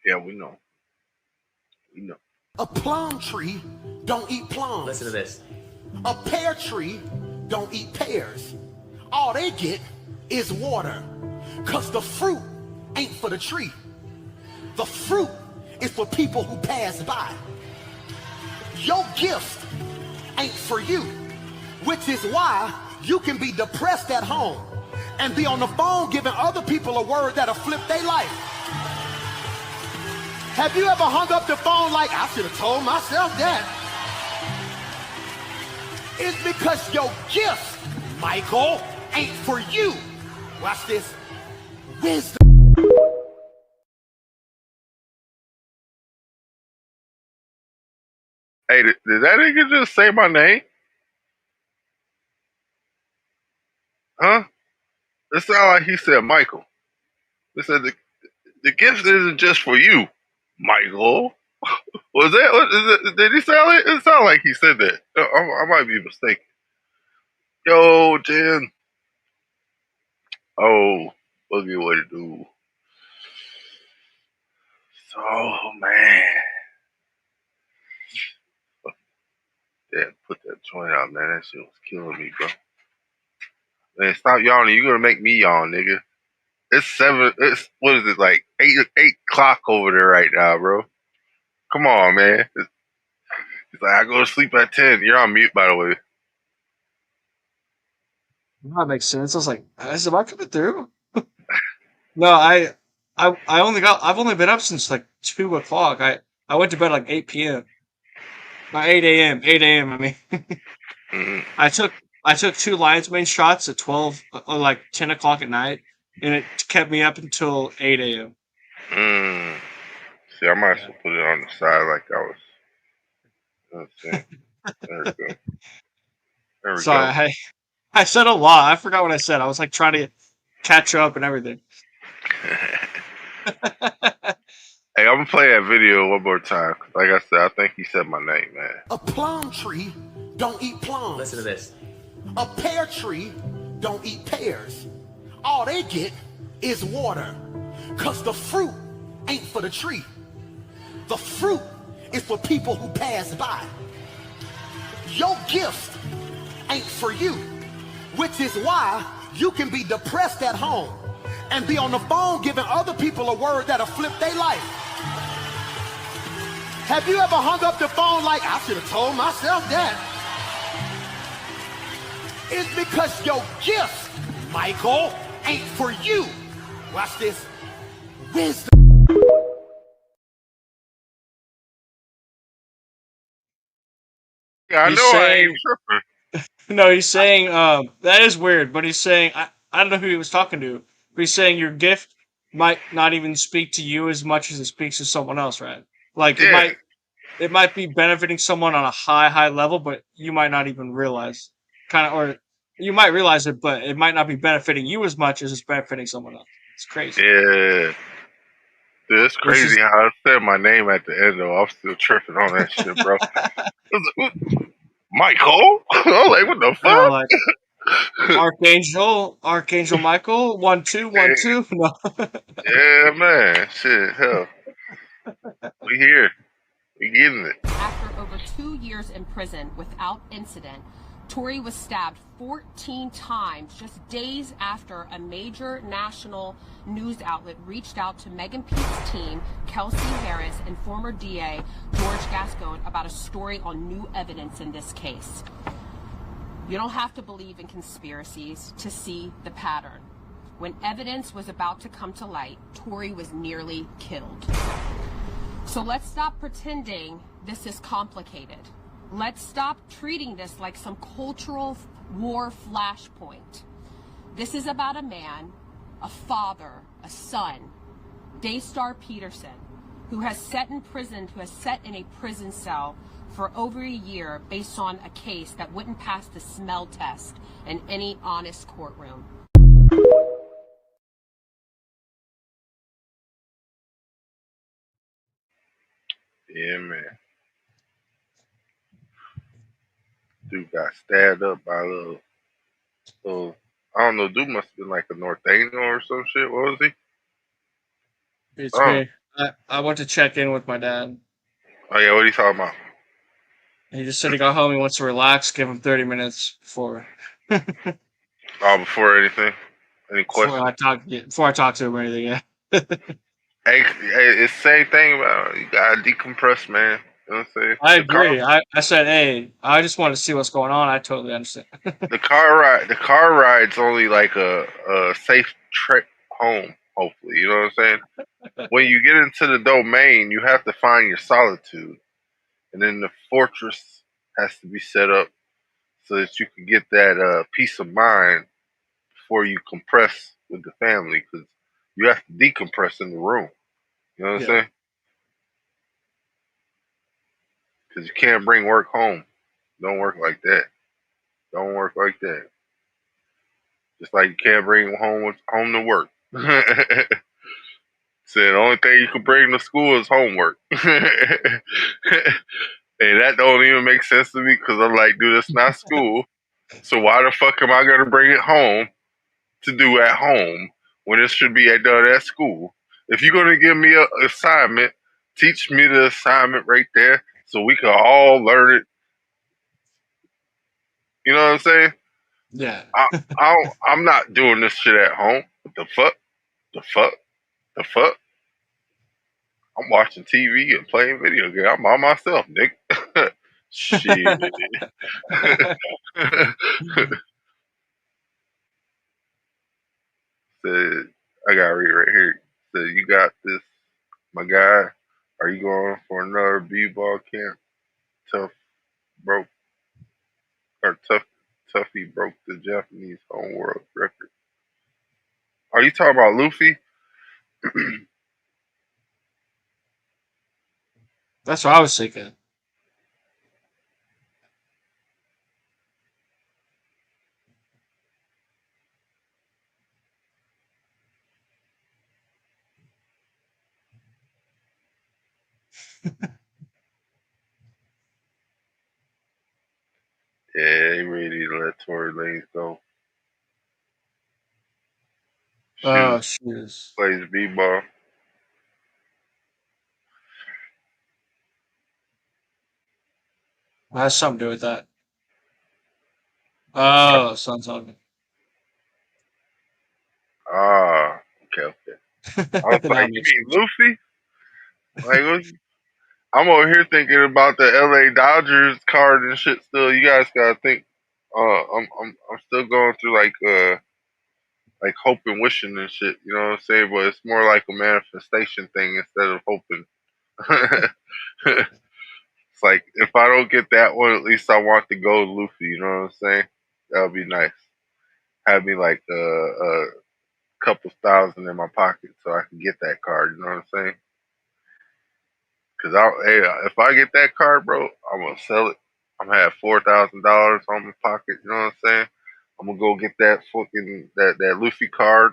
Yeah, we know. We know. A plum tree don't eat plums. Listen to this. A pear tree don't eat pears. All they get is water. Cause the fruit ain't for the tree. The fruit is for people who pass by. Your gift ain't for you, which is why you can be depressed at home and be on the phone giving other people a word that'll flip their life. Have you ever hung up the phone like, I should have told myself that? It's because your gift, Michael, ain't for you. Watch this. Wisdom. Hey, did that nigga just say my name? Huh? It sounded like he said Michael. It said the gift isn't just for you, Michael. Was that? What, is it, did he sound like? It sounded like he said that. I might be mistaken. Yo, Jen. Oh, look at what it do. So, man. Yeah, put that joint out, man. That shit was killing me, bro. Man, stop yawning. You're gonna make me yawn, nigga. It's 7. It's what is it, like 8 o'clock over there right now, bro. Come on, man. He's like, I go to sleep at 10. You're on mute, by the way. That makes sense. I was like, am I coming through? No, I've only been up since like 2 o'clock. I went to bed like 8 p.m. 8 a.m. 8 a.m. I mean, I took 2 lion's mane shots at 12, like 10 o'clock at night, and it kept me up until 8 a.m. See, I might as well put it on the side like I was. Let's see. There we go. There we Sorry, go. I said a lot. I forgot what I said. I was like trying to catch up and everything. Hey, I'm gonna play that video one more time. Like I said, I think he said my name, man. A plum tree don't eat plums. Listen to this. A pear tree don't eat pears. All they get is water. Cause the fruit ain't for the tree. The fruit is for people who pass by. Your gift ain't for you, which is why you can be depressed at home and be on the phone giving other people a word that'll flip their life. Have you ever hung up the phone like, I should have told myself that? It's because your gift, Michael, ain't for you. Watch this. Wisdom. Yeah, I know I ain't tripping. No, he's saying that is weird, but he's saying I don't know who he was talking to, but he's saying your gift might not even speak to you as much as it speaks to someone else, right? Like Yeah. it might be benefiting someone on a high level, but you might not even realize or you might realize it, but it might not be benefiting you as much as it's benefiting someone else. It's crazy. Yeah. Dude, it's Which is- crazy how I said my name at the end, though. I'm still tripping on that shit, bro. Michael? I'm like, what the Yeah, fuck? like Archangel Michael, 1 2 1 2. No. Yeah, man. Shit, hell. We here. We getting it. After over 2 years in prison without incident, Tory was stabbed 14 times just days after a major national news outlet reached out to Megan Peake's team, Kelsey Harris, and former DA George Gascon about a story on new evidence in this case. You don't have to believe in conspiracies to see the pattern. When evidence was about to come to light, Tory was nearly killed. So let's stop pretending this is complicated. Let's stop treating this like some cultural war flashpoint. This is about a man, a father, a son, Daystar Peterson, who has sat in a prison cell for over a year based on a case that wouldn't pass the smell test in any honest courtroom. Yeah, man. Dude got stabbed up by a little, I don't know, dude must have been like a Northano or some shit. What was he? It's Oh. me. I went to check in with my dad. Oh, yeah, what are you talking about? He just said he got home. He wants to relax. Give him 30 minutes before Oh, before anything? Any questions? before I talk to him or anything. Yeah. Hey, it's the same thing about you gotta decompress, man. You know what I'm saying? I agree. I said, hey, I just want to see what's going on. I totally understand. The car ride's only like a safe trip home. Hopefully, you know what I'm saying. When you get into the domain, you have to find your solitude, and then the fortress has to be set up so that you can get that peace of mind before you compress with the family, because you have to decompress in the room. You know what I'm Yeah. saying? Because you can't bring work home. Don't work like that. Don't work like that. Just like you can't bring home to work. So the only thing you can bring to school is homework. And that don't even make sense to me because I'm like, dude, it's not school. So why the fuck am I gonna bring it home to do at home when it should be done at school? If you're gonna give me an assignment, teach me the assignment right there so we can all learn it. You know what I'm saying? Yeah. I'm not doing this shit at home. What the fuck? The fuck? The fuck? I'm watching TV and playing video games. I'm by myself, nigga. Shit. Said, I got to read right here. Said, you got this, my guy. Are you going for another b-ball camp? Tough broke, or Tuffy broke the Japanese home world record. Are you talking about Luffy? That's what I was thinking. Yeah, he ready to let Tory Lanez go. Oh, Shoes shoes. plays b-ball. That has something to do with that. Oh, son's on Ah, okay. I was like, That you makes mean sense. Luffy? Like, I'm over here thinking about the LA Dodgers card and shit. Still, you guys gotta think. I'm still going through like hope and wishing and shit. You know what I'm saying? But it's more like a manifestation thing instead of hoping. It's like if I don't get that one, at least I want to go Luffy. You know what I'm saying? That would be nice. Have me like a couple thousand in my pocket so I can get that card. You know what I'm saying? Cause hey, if I get that card, bro, I'm gonna sell it. I'm gonna have $4,000 on my pocket. You know what I'm saying? I'm gonna go get that fucking that Luffy card.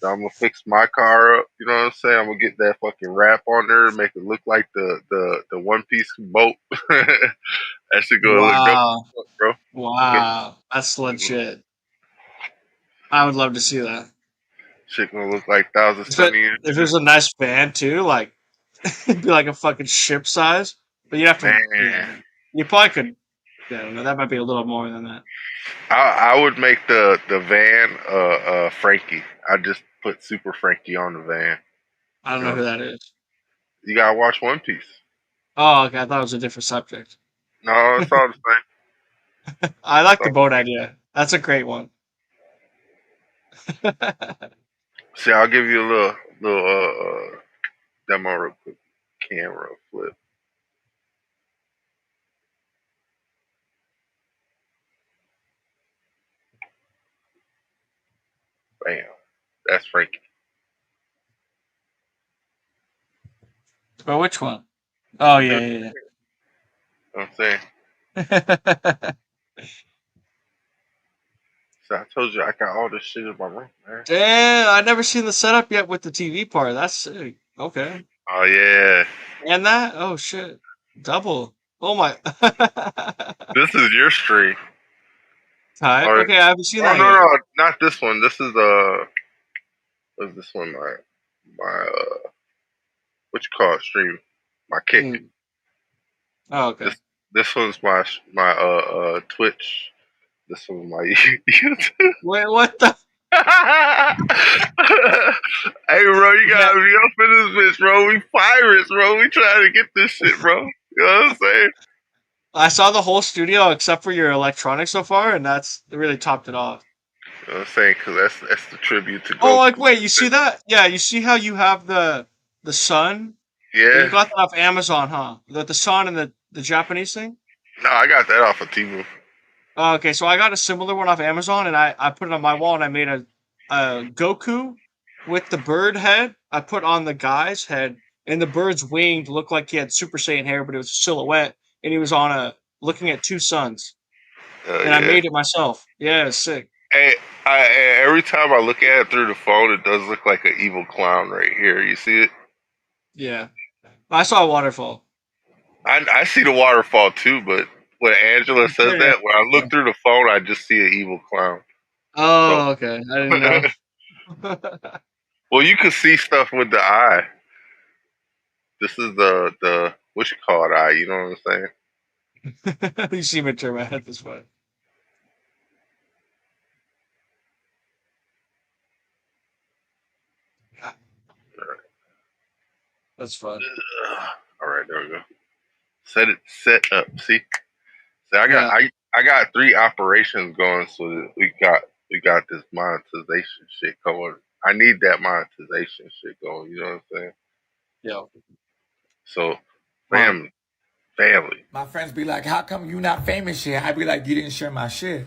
Then I'm gonna fix my car up. You know what I'm saying? I'm gonna get that fucking wrap on there and make it look like the One Piece boat. That shit gonna look dope, Wow. bro. Wow. That's legit. I would love to see that. Shit gonna look like Thousand Sunny and If shit. there's a nice van too, like it'd be like a fucking ship size. But you'd have to, Man, yeah. You probably could. Yeah, I don't know. That might be a little more than that. I would make the van Frankie. I just put Super Frankie on the van. I don't You know know, who that is. you gotta watch One Piece. Oh, okay. I thought it was a different subject. No, it's all the same. I like the So, boat idea. That's a great one. see, I'll give you a little demo real quick. Camera flip. Bam. That's Frankie. But which one? Oh yeah, You know what I'm saying? yeah. So I told you I got all this shit in my room, man. Damn, I never seen the setup yet with the TV part. That's sick. Okay. Oh yeah. And that? Oh shit. Double. Oh my. This is your stream. Tight. Or, Okay, I haven't seen oh that no, yet. no, not this one. This is what's this one? My what you call it stream? My kick. Oh, okay. This one's my Twitch. This one's my YouTube. Wait, what the? Hey, bro, you gotta be up in this bitch, bro. We pirates, bro. We trying to get this shit, bro. You know what I'm saying? I saw the whole studio except for your electronics so far, and that's it really topped it off. You know what I'm saying? Because that's the tribute to Oh, Goku. like wait, you see that? Yeah, you see how you have the sun? Yeah. You got that off Amazon, huh? The sun and the Japanese thing? No, I got that off of Temu. Oh, okay, so I got a similar one off Amazon, and I put it on my wall, and I made a Goku with the bird head. I put on the guy's head, and the bird's winged looked like he had Super Saiyan hair, but it was a silhouette, and he was on looking at two suns. And I made it myself. Yeah, it's sick. Hey, every time I look at it through the phone, it does look like an evil clown right here. You see it? Yeah. I saw a waterfall. I see the waterfall too, but when Angela says Yeah. that, when I look through the phone, I just see an evil clown. Oh, okay. I didn't know. Well, you can see stuff with the eye. This is the what you call it eye. You know what I'm saying? You see me turn my head this way. That's fun. All right, there we go. Set up. See, I got 3 operations going, so that we got this monetization shit going. I need that monetization shit going. You know what I'm saying? Yeah. So, family. My friends be like, how come you not famous yet? I be like, you didn't share my shit.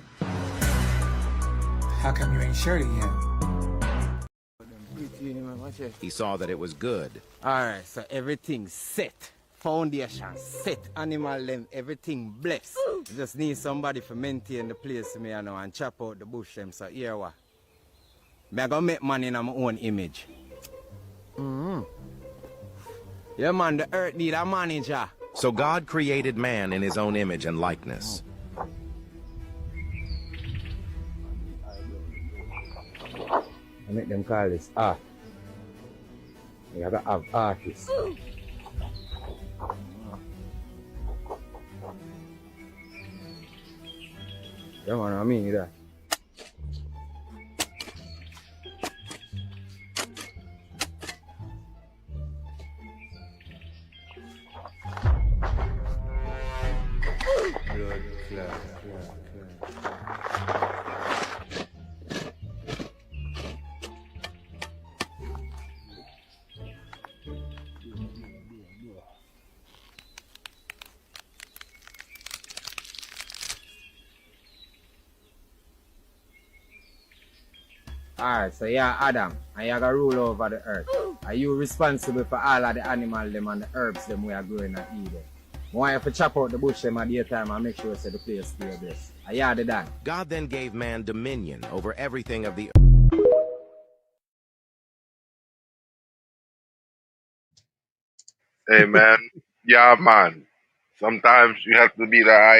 How come you ain't shared it yet? He saw that it was good. Alright, so everything set. Foundation set. Animal them, everything blessed. Just need somebody to maintain the place for me you know, and chop out the bush them. So here what? Me gonna make money in my own image. Yeah man, the earth need a manager. So God created man in his own image and likeness. I make them call this art. You gotta have artists. Yeah man, I mean that. Alright, so yeah, Adam, and you gotta rule over the earth. Are you responsible for all of the animals them and the herbs them we are growing at Eden? I want you to chop out the bush them at daytime and make sure the place stay blessed. Are you the done? God then gave man dominion over everything of the Hey man, yeah man. Sometimes you have to be the I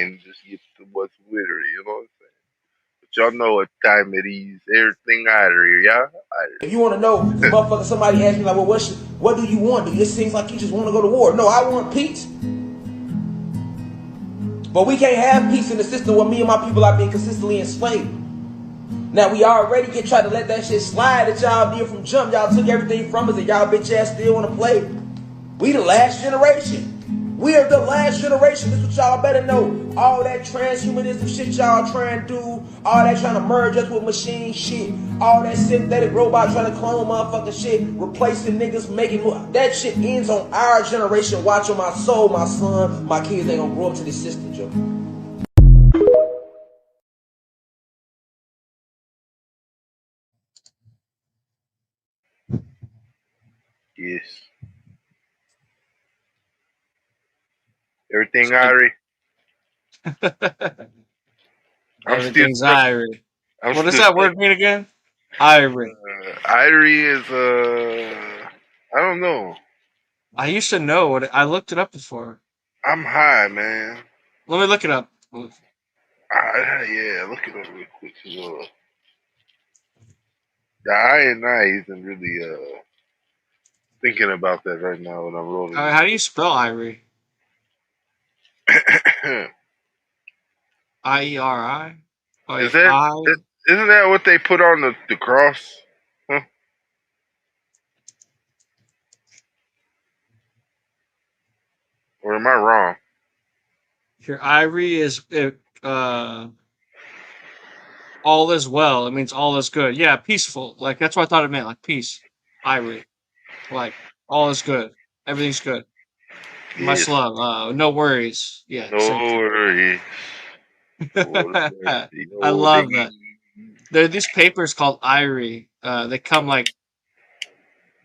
and just get to what's with her. You know what I'm saying? But y'all know what time it is. Everything out of here, yeah. If you want to know, this motherfucker, somebody asked me like, well, what do you want? It seems like you just want to go to war. No, I want peace. But we can't have peace in the system where me and my people are being consistently enslaved. Now we already get tried to let that shit slide that y'all did from jump. Y'all took everything from us and y'all bitch ass still want to play. We the last generation. We are the last generation. This is what y'all better know. All that transhumanism shit y'all trying to do, all that trying to merge us with machine shit, all that synthetic robot trying to clone motherfucking shit, replacing niggas, making that shit ends on our generation. Watch on my soul, my son, my kids ain't gonna grow up to this system, Joe. Yes. Everything Like, Irie. I'm still everything's struck. irie. I'm What does still that stuck. word mean again? Irie. Irie is I don't know. I used to know what I looked it up before. I'm high, man. Let me look it up. Yeah, look it up real quick. The I and I isn't really thinking about that right now when I'm rolling How do you spell irie? this. I-E-R-I? Is Wait, that isn't that what they put on the cross? Huh? Or am I wrong? Here, irie is all is well. It means all is good. Yeah, peaceful. Like that's what I thought it meant. Like peace. Irie. Like all is good. Everything's good. Much Yes. love. No worries. Yeah, No same thing. worries. I love that. There are these papers called Irie. They come like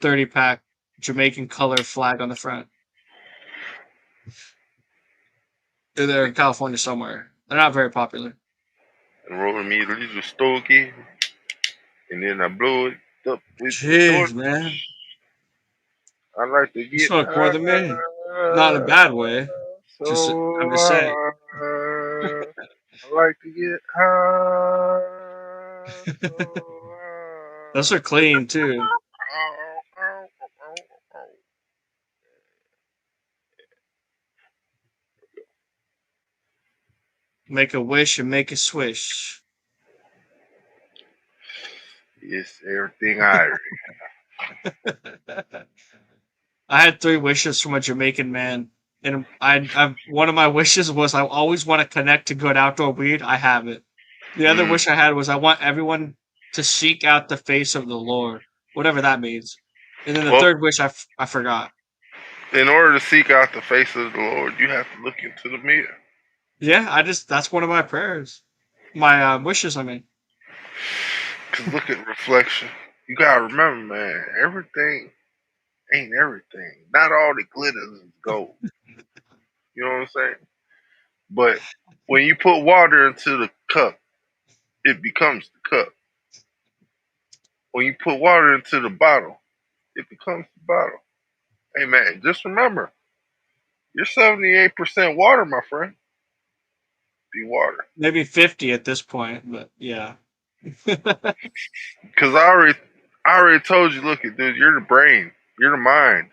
30-pack Jamaican color flag on the front. They're in California somewhere. They're not very popular. And rolling me a little stogie, and then I blow it up with the Jeez, torch. man. I like to You get smoke more high, than me. Not in a bad way. Just I'm so just saying. high. I like to get high, so Those are clean too. Make a wish and make a swish. Yes, everything Irish. I had 3 wishes from a Jamaican man, and I one of my wishes was I always want to connect to good outdoor weed. I have it. The other wish I had was I want everyone to seek out the face of the Lord, whatever that means. And then the Well, third wish I forgot. in order to seek out the face of the Lord, you have to look into the mirror. Yeah, that's one of my prayers, my wishes. I mean, Cause look at reflection. You gotta remember, man, everything ain't everything. Not all that glitters is gold. You know what I'm saying? But when you put water into the cup, it becomes the cup. When you put water into the bottle, it becomes the bottle. Hey man, just remember, you're 78% water, my friend. Be water. maybe 50 at this point, but yeah. Cause I already told you, look at dude, you're the brain. You're the mind.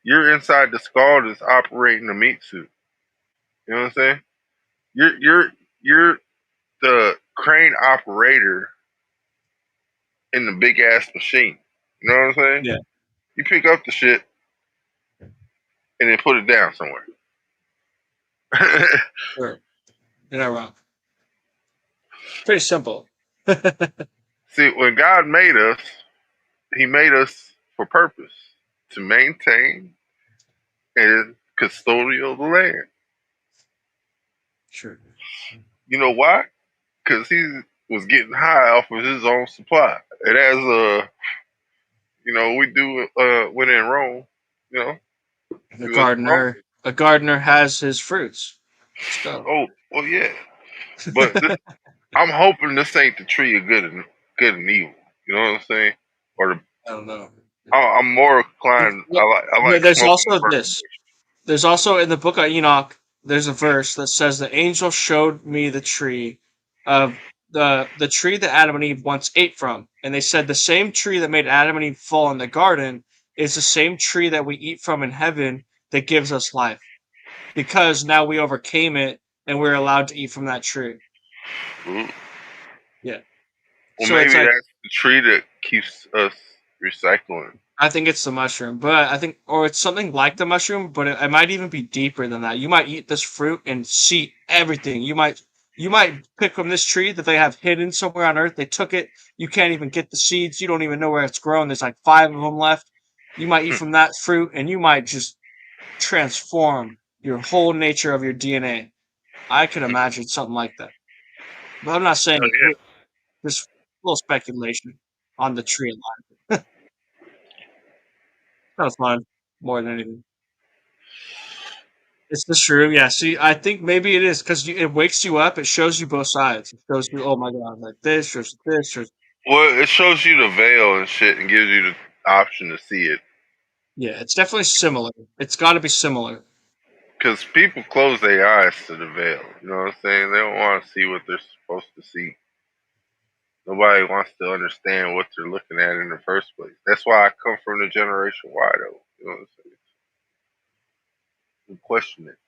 You're inside the skull that's operating the meat suit. You know what I'm saying? You're the crane operator in the big ass machine. You know what I'm saying? Yeah. You pick up the shit and then put it down somewhere. Sure. You're not wrong. Pretty simple. See, when God made us, He made us for purpose to maintain and custodial the land. Sure. You know why? Because He was getting high off of His own supply. And as we do when in Rome, you know, The do as Rome. a gardener has his fruits. Let's go. Oh, well, yeah. But I'm hoping this ain't the tree of good and evil. You know what I'm saying? Or I don't know. I'm more inclined. I like There's smoking also the this. There's also in the book of Enoch, there's a verse that says the angel showed me the tree of the tree that Adam and Eve once ate from. And they said the same tree that made Adam and Eve fall in the garden is the same tree that we eat from in heaven that gives us life. Because now we overcame it and we're allowed to eat from that tree. Ooh. Yeah. Well, So it's maybe like that's the tree that keeps us recycling. I think it's the mushroom, but I think, or it's something like the mushroom, but it might even be deeper than that. You might eat this fruit and see everything. You might pick from this tree that they have hidden somewhere on Earth. They took it. You can't even get the seeds. You don't even know where it's grown. There's like 5 of them left. You might eat from that fruit, and you might just transform your whole nature of your DNA. I could imagine something like that, but I'm not saying Oh, it. Just a little speculation on the tree of life. That was fun more than anything. It's the shroom. Yeah. See, I think maybe it is because it wakes you up. It shows you both sides. It shows you, oh my god, like this, shows this, shows. Well, it shows you the veil and shit, and gives you the option to see it. Yeah, it's definitely similar. It's got to be similar. Because people close their eyes to the veil. You know what I'm saying? They don't want to see what they're supposed to see. Nobody wants to understand what they're looking at in the first place. That's why I come from the generation Y, though. You know what I'm saying? We question it.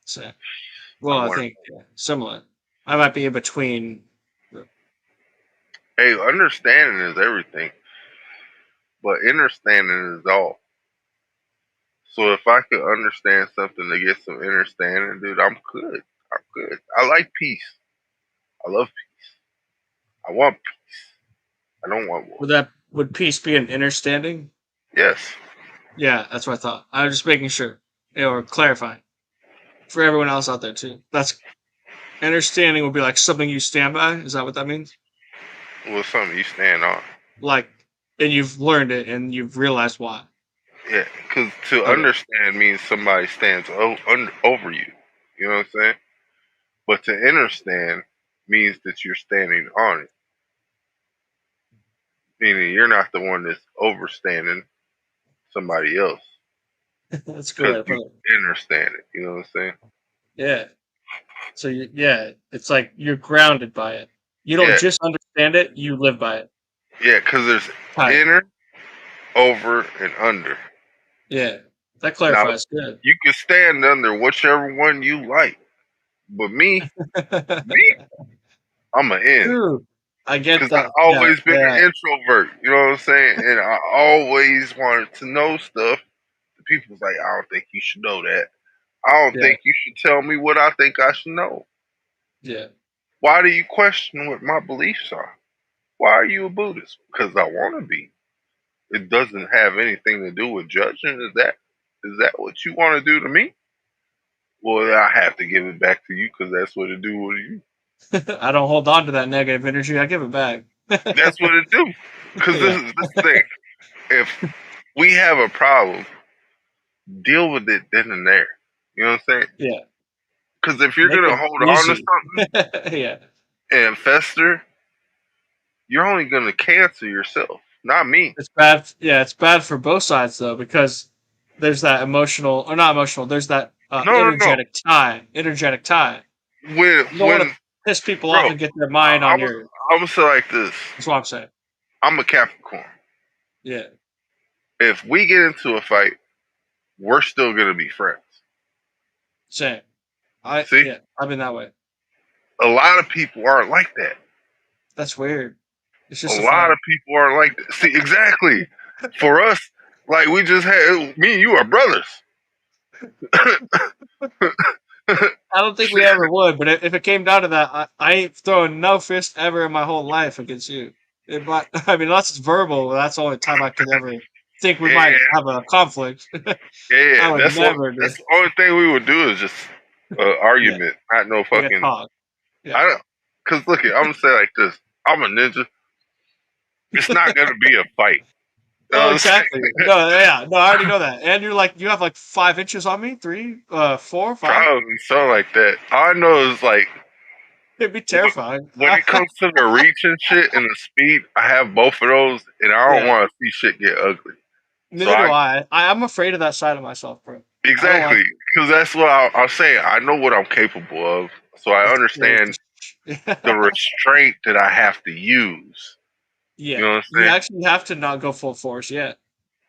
So, well, I think similar. I might be in between. Hey, understanding is everything, but understanding is all. So if I could understand something to get some understanding, dude, I'm good. I'm good. I like peace. I love peace. I want peace. I don't want war. Would peace be an understanding? Yes. Yeah, that's what I thought. I was just making sure or clarifying for everyone else out there too. That's understanding would be like something you stand by. Is that what that means? Well, something you stand on. Like, and you've learned it and you've realized why. Yeah, because to understand means somebody stands over you. You know what I'm saying? But to understand means that you're standing on it. Meaning you're not the one that's overstanding somebody else. That's good. Because you understand it. You know what I'm saying? Yeah. So it's like you're grounded by it. You don't just understand it; you live by it. Yeah, because there's inner, over, and under. Yeah, that clarifies. Now, Good. you can stand under whichever one you like, but me, I'm an in. True. I get that. Because I've always been an introvert. You know what I'm saying? And I always wanted to know stuff. The people's like, I don't think you should know that. I don't think you should tell me what I think I should know. Yeah. Why do you question what my beliefs are? Why are you a Buddhist? Because I want to be. It doesn't have anything to do with judging. Is that what you want to do to me? Well, I have to give it back to you because that's what it do with you. I don't hold on to that negative energy. I give it back. That's what it do. Because this is the thing. If we have a problem, deal with it then and there. You know what I'm saying? Yeah. Because if you're going to hold on to something and fester, you're only going to cancel yourself, not me. It's bad. Yeah, it's bad for both sides though, because there's that emotional or not emotional. There's that energetic tie. Energetic tie. You don't want to piss people off and get their mind on your. I'm gonna say like this. That's what I'm saying. I'm a Capricorn. Yeah. If we get into a fight, we're still gonna be friends. Same. I've been that way. A lot of people aren't like that. That's weird. It's just a lot of people aren't like that. See, exactly. For us, like we just had me and you are brothers. I don't think we ever would, but if it came down to that, I ain't throwing no fist ever in my whole life against you. I mean, unless it's verbal, that's the only time I could ever think we might have a conflict. Yeah, that's the only thing we would do is just argument, not no fucking. Talk. I don't, cause look, I'm gonna say like this: I'm a ninja. It's not gonna be a fight. Oh, exactly. No, I already know that. And you have like 5 inches on me, 3, 4, 5. Probably so like that. All I know is like it'd be terrifying. When it comes to the reach and shit and the speed, I have both of those, and I don't want to see shit get ugly. Neither do I. I'm afraid of that side of myself, bro. Exactly, because that's what I'll say. I know what I'm capable of, so I understand the restraint that I have to use. Yeah, you know what I'm saying? You actually have to not go full force. Yeah.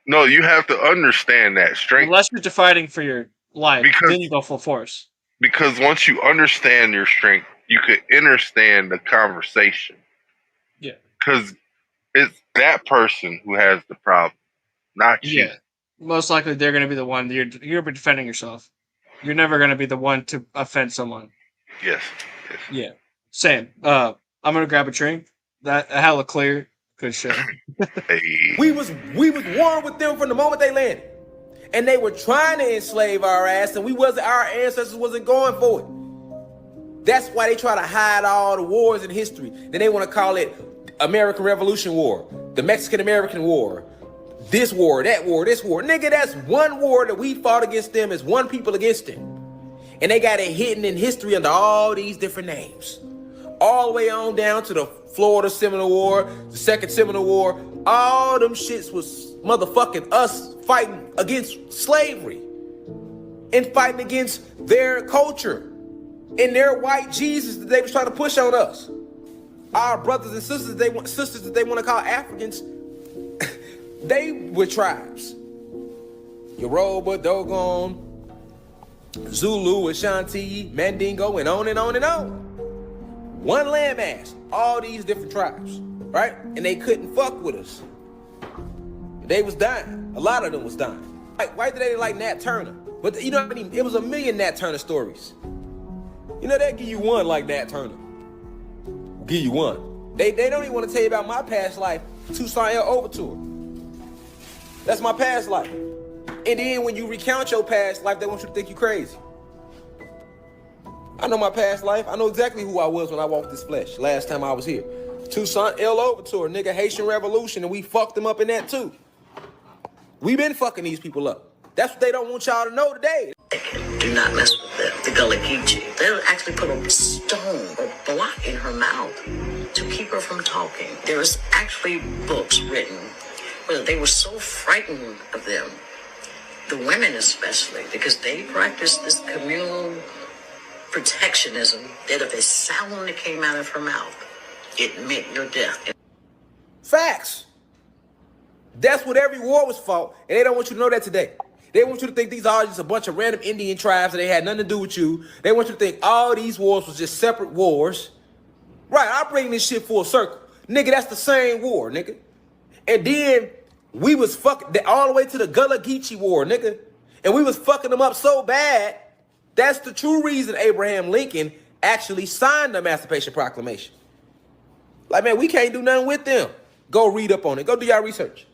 No, you have to understand that strength. Unless you're fighting for your life, then you go full force. Because once you understand your strength, you could understand the conversation. Yeah. Because it's that person who has the problem, not you. Yeah. Most likely, they're going to be the one you're defending yourself. You're never going to be the one to offend someone. Yes. Yeah. Same. I'm going to grab a drink. That hella clear. Good shit. We was warring with them from the moment they landed, and they were trying to enslave our ass, and our ancestors wasn't going for it. That's why they try to hide all the wars in history. Then they want to call it American Revolution War, the Mexican American War, this war, that war, this war. Nigga, that's one war that we fought against them as one people against them. And they got it hidden in history under all these different names. All the way on down to the Florida Seminole War, the Second Seminole War. All them shits was motherfucking us fighting against slavery and fighting against their culture and their white Jesus that they was trying to push on us. Our brothers and sisters, sisters that they want to call Africans, they were tribes. Yoruba, Dogon, Zulu, Ashanti, Mandingo, and on and on and on. One landmass, all these different tribes, right? And they couldn't fuck with us. They was dying. A lot of them was dying. Why did they like Nat Turner? But you know what I mean? It was a million Nat Turner stories. You know, they'll give you one like Nat Turner. Give you one. They don't even want to tell you about my past life, Tucson L Overture. That's my past life. And then when you recount your past life, they want you to think you crazy. I know my past life. I know exactly who I was when I walked this flesh last time I was here. Tucson L Overture, nigga, Haitian Revolution, and we fucked them up in that too. We been fucking these people up. That's what they don't want y'all to know today. Do not mess with the Gullah Geechee. They'll actually put a stone or block in her mouth to keep her from talking. There was actually books written where they were so frightened of them, the women especially, because they practiced this communal protectionism that if a sound that came out of her mouth, it meant your death. Facts. That's what every war was fought, and they don't want you to know that today. They want you to think these are just a bunch of random Indian tribes and they had nothing to do with you. They want you to think all these wars was just separate wars. Right, I bring this shit full circle. Nigga, that's the same war, nigga. And then we was fucking all the way to the Gullah Geechee War, nigga. And we was fucking them up so bad. That's the true reason Abraham Lincoln actually signed the Emancipation Proclamation. Like, man, we can't do nothing with them. Go read up on it. Go do your research.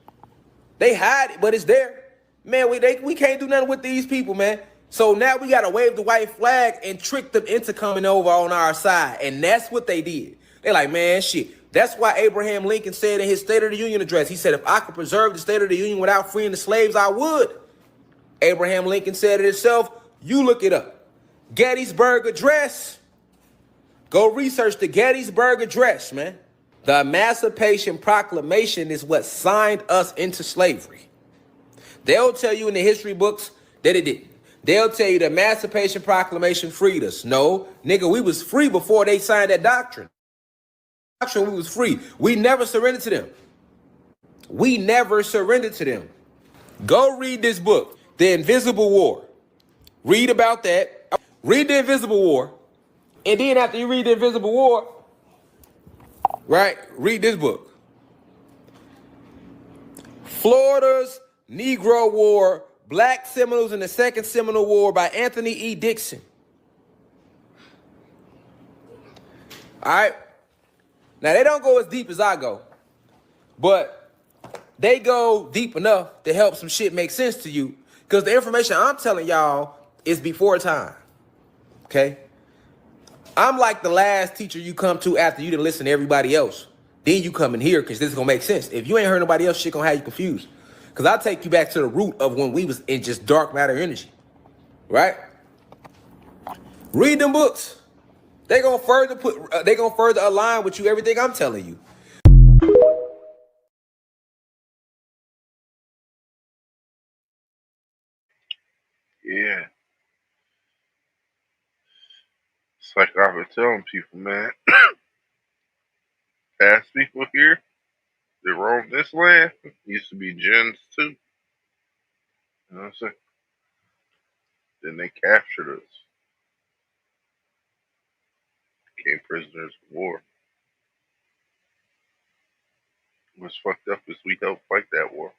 They hide it, but it's there. Man, we can't do nothing with these people, man. So now we got to wave the white flag and trick them into coming over on our side. And that's what they did. They're like, man, shit. That's why Abraham Lincoln said in his State of the Union address, he said, if I could preserve the State of the Union without freeing the slaves, I would. Abraham Lincoln said it himself. You look it up. Gettysburg Address. Go research the Gettysburg Address, man. The Emancipation Proclamation is what signed us into slavery. They'll tell you in the history books that it didn't. They'll tell you the Emancipation Proclamation freed us. No, nigga, we was free before they signed that doctrine. We was free. We never surrendered to them. We never surrendered to them. Go read this book, The Invisible War. Read about that. Read The Invisible War. And then after you read The Invisible War, right, read this book. Florida's Negro War, Black Seminoles in the Second Seminole War by Anthony E. Dixon. All right. Now, they don't go as deep as I go, but they go deep enough to help some shit make sense to you because the information I'm telling y'all is before time. Okay? I'm like the last teacher you come to after you didn't listen to everybody else. Then you come in here because this is going to make sense. If you ain't heard nobody else, shit going to have you confused. Because I'll take you back to the root of when we was in just dark matter energy. Right? Read them books. They gonna further align with you everything I'm telling you. Yeah. It's like I've been telling people, man. Past people here that roamed this land used to be gens too. You know what I'm saying? Then they captured us. Became prisoners of war. What's fucked up is we helped fight that war.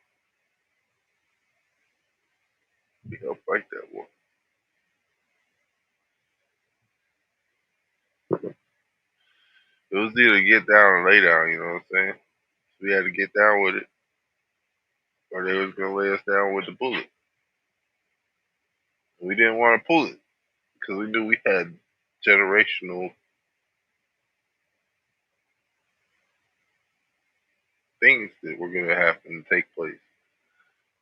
We helped fight that war. It was either get down or lay down, you know what I'm saying? So we had to get down with it, or they was gonna lay us down with the bullet. We didn't want to pull it because we knew we had generational things that were gonna happen to take place.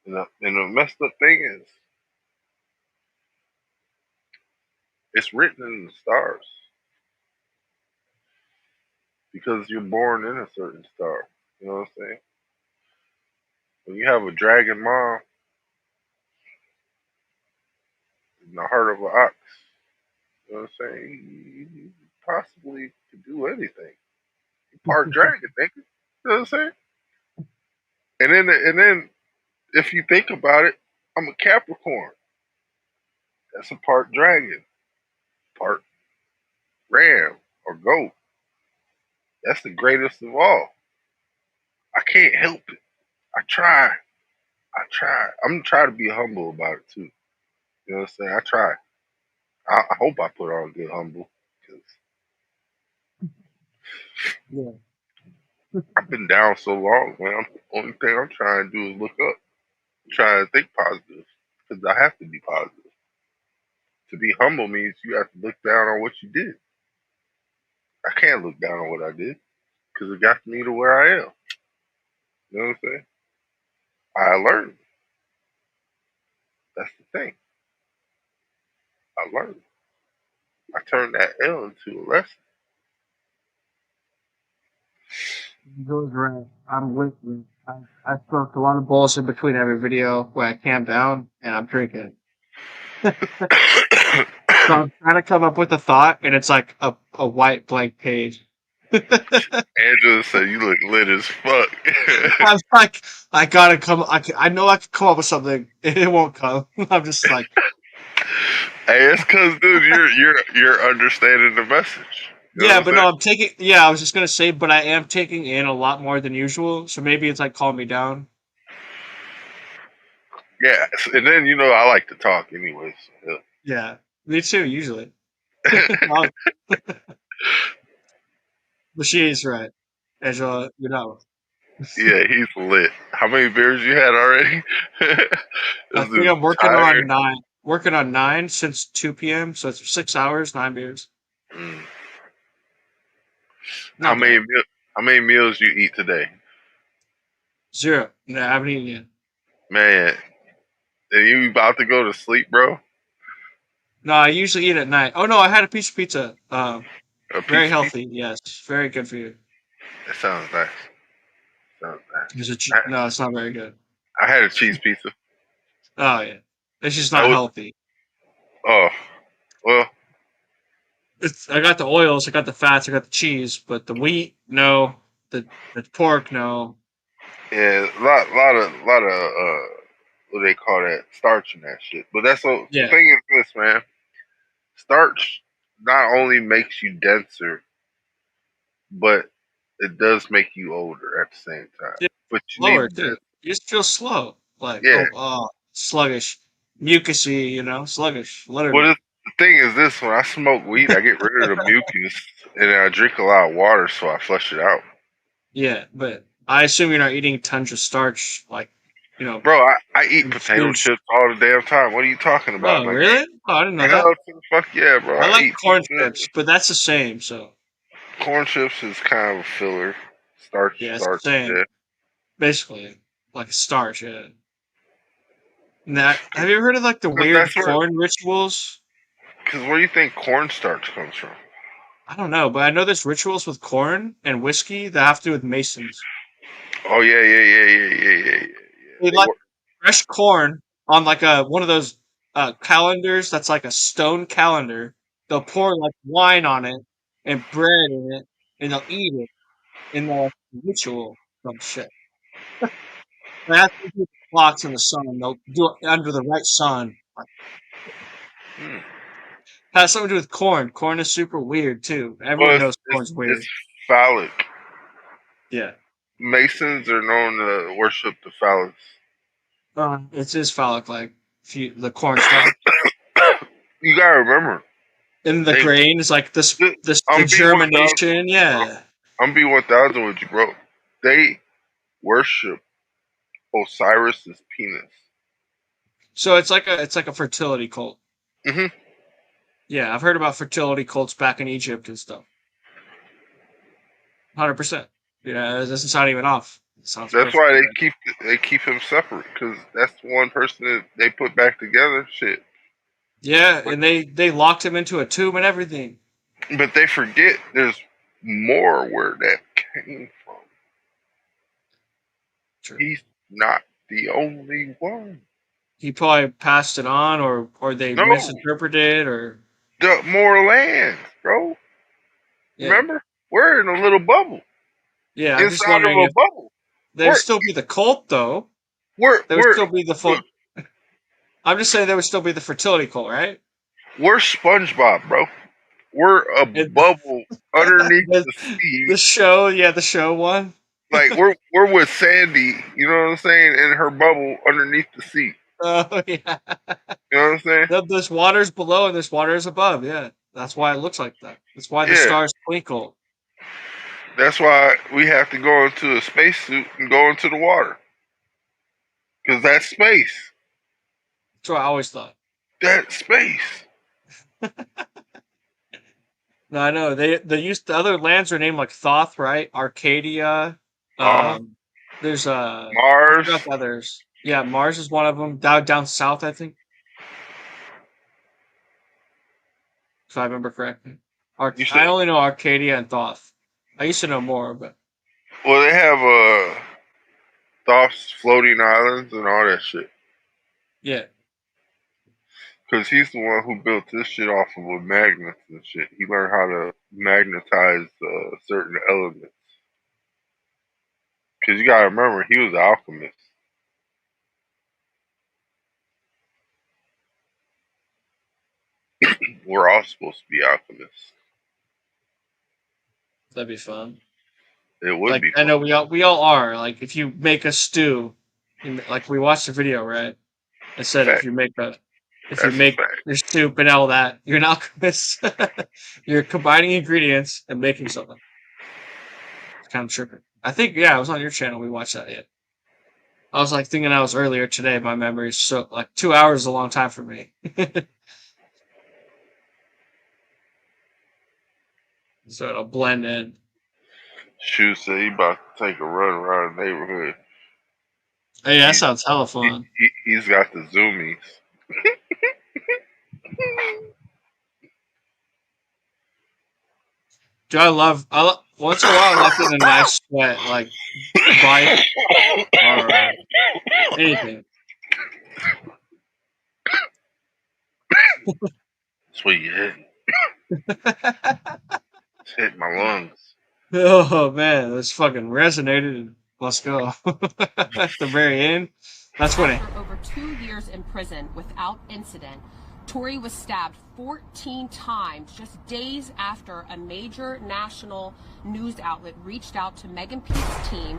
And the messed up thing is, it's written in the stars because you're born in a certain star. You know what I'm saying? When you have a dragon mom in the heart of an ox, you know what I'm saying? You possibly could do anything. You part dragon, nigga. You know what I'm saying? And then, if you think about it, I'm a Capricorn. That's a part dragon, part ram or goat. That's the greatest of all. I can't help it. I try. I try. I'm trying to be humble about it too. You know what I'm saying? I try. I hope I put on good humble because Yeah. I've been down so long, man. Only thing I'm trying to do is look up. I'm trying to think positive because I have to be positive. To be humble means you have to look down on what you did. I can't look down on what I did because it got me to where I am. You know what I'm saying? I learned. That's the thing. I learned. I turned that L into a lesson. Goes right. I'm with you. I smoked a lot of bullshit between every video where I cam down and I'm drinking. So I'm trying to come up with a thought, and it's like a white blank page. Angela said you look lit as fuck. I'm like, I gotta come. I know I could come up with something. It won't come. I'm just like, Hey, it's cause dude, you're understanding the message. You know yeah, what I'm but saying? no, I'm taking. Yeah, I was just gonna say, but I am taking in a lot more than usual. So maybe it's like calm me down. Yeah, and then I like to talk anyways. So, Yeah, me too. Usually, yeah. but she is right, Angela. You're not. Yeah, he's lit. How many beers you had already? I This think dude's I'm working tired. on nine. Working on nine since 2 p.m. So it's 6 hours, 9 beers. Mm. How Not many bad. how many meals you eat today, Zero. No, I haven't eaten yet. man? Are you about to go to sleep, bro? No, I usually eat at night. Oh no, I had a piece of pizza. A Very piece of pizza? healthy. Yes, very good for you. That sounds nice. Sounds Is it? nice. No, it's not very good. I had a cheese pizza. Oh yeah, it's just That not was healthy. oh well. It's. I got the oils, I got the fats, I got the cheese, but the wheat, no. The pork, no. Yeah, lot of what do they call that, starch and that shit. But the Yeah. thing is this, man. Starch not only makes you denser, but it does make you older at the same time. Yeah. But you Slower need too. dense. You just feel slow. Like Yeah. sluggish, mucusy. Sluggish. Well, Literally. the thing is this: when I smoke weed, I get rid of the mucus, and I drink a lot of water, so I flush it out. Yeah, but I assume you're not eating tons of starch, like you know, Bro, I eat potato huge. chips all the damn time. What are you talking about? Oh, Like, really? Oh, I didn't know hell that. to the fuck yeah, bro. I I like eat corn pizza. chips, but that's the same. So Corn chips is kind of a filler. yeah, it's the Starch, same. yeah. Basically, like a starch. Yeah. Now, have you ever heard of like the Because weird that's where. corn rituals? Because where do you think cornstarch comes from? I don't know, but I know there's rituals with corn and whiskey that have to do with Masons. Oh yeah. They They like work. fresh corn on like a one of those calendars that's like a stone calendar. They'll pour like wine on it and bread in it, and they'll eat it in the ritual. Some shit. They have to do the clocks in the sun. They'll do it under the right sun. Hmm. Has something to do with corn. Corn is super weird too. Well, Everyone knows corn's it's weird. phallic. Yeah. Masons are known to worship the phallus. It's just phallic like the corn stalk. You gotta remember, And the they. grain is like the I'm B1000. germination, yeah. I'm B1000 with you, bro. They worship Osiris's penis. So it's like a fertility cult. Hmm. Yeah, I've heard about fertility cults back in Egypt and stuff. 100%. Yeah, it doesn't sound even off. Sounds That's perfect. why they keep him separate, because that's one person that they put back together. Shit. Yeah, and they locked him into a tomb and everything. But they forget there's more where that came from. True. He's not the only one. He probably passed it on, or they No, misinterpreted, or more land, bro. yeah, Remember, we're in a little bubble yeah. I'm just inside of wondering a if bubble. there'd still be the cult, though. We're There would still be the full. I'm just saying there would still be the fertility cult, right? we're SpongeBob, bro. We're a And bubble underneath the sea. the show, yeah, the show one. Like we're with Sandy, you know what I'm saying, in her bubble underneath the sea. Oh yeah. You know what I'm saying? There's waters below and there's waters above. Yeah, that's why it looks like that. That's why the Yeah. stars twinkle. That's why we have to go into a spacesuit and go into the water. Because that's space. That's what I always thought. That's space. No, I know they used the other lands are named like Thoth, right? Arcadia. There's I Mars. forgot the others. Yeah, Mars is one of them. Down south, I think, if I remember correctly. I only know Arcadia and Thoth. I used to know more, but Well, they have Thoth's floating islands and all that shit. yeah. Because he's the one who built this shit off of with magnets and shit. He learned how to magnetize certain elements. Because you gotta remember, he was an alchemist. We're all supposed to be alchemists. That'd be fun. It would Like be I fun. know we all are. Like if you make a stew, like we watched the video, right? It said Fact. if you make That's a fact. your soup and all that, you're an alchemist. You're combining ingredients and making something. It's kind of tripping. I think it was on your channel. We watched that yet. I was like thinking I was earlier today. My memory is so like 2 hours is a long time for me. So it'll blend in. Shoe said he about to take a run around the neighborhood. Hey, that sounds hella fun. He's got the zoomies. Dude, once in a while I like getting a nice sweat, like bike or anything. That's what you hit. It's hit my lungs. Oh man, this fucking resonated. Let's go. At the very end, that's when it. After over 2 years in prison without incident, Tory was stabbed 14 times just days after a major national news outlet reached out to Megan Pete's team.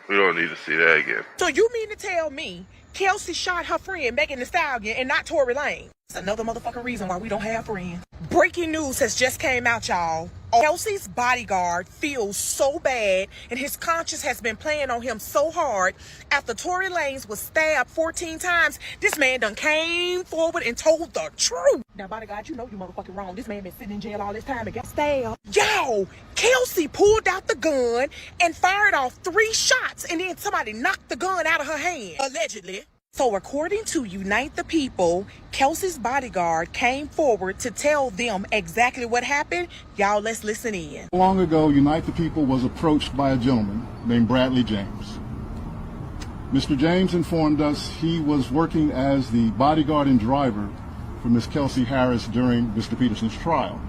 We don't need to see that again. So you mean to tell me Kelsey shot her friend Megan Thee Stallion and not Tory Lane? It's another motherfucking reason why we don't have friends. Breaking news has just came out, y'all. Kelsey's bodyguard feels so bad and his conscience has been playing on him so hard. After Tory Lanez was stabbed 14 times, this man done came forward and told the truth. Now, bodyguard, you know you motherfucking wrong. This man been sitting in jail all this time and got stabbed. Yo, Kelsey pulled out the gun and fired off 3 shots and then somebody knocked the gun out of her hand. Allegedly. So according to Unite the People, Kelsey's bodyguard came forward to tell them exactly what happened. Y'all, let's listen in. Long ago, Unite the People was approached by a gentleman named Bradley James. Mr. James informed us he was working as the bodyguard and driver for Miss Kelsey Harris during Mr. Peterson's trial.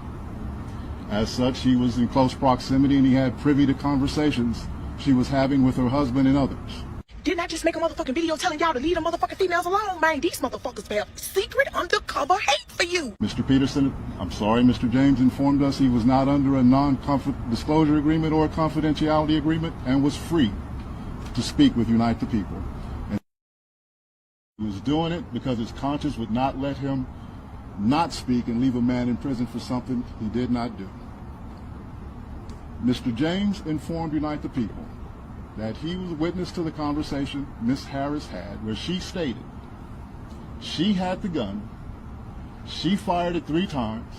As such, he was in close proximity and he had privy to conversations she was having with her husband and others. Didn't I just make a motherfucking video telling y'all to leave the motherfucking females alone, man? These motherfuckers have secret undercover hate for you. Mr. Peterson, I'm sorry, Mr. James informed us he was not under a non-disclosure agreement or a confidentiality agreement and was free to speak with Unite the People. And he was doing it because his conscience would not let him not speak and leave a man in prison for something he did not do. Mr. James informed Unite the People that he was a witness to the conversation Miss Harris had, where she stated she had the gun, she fired it 3 times,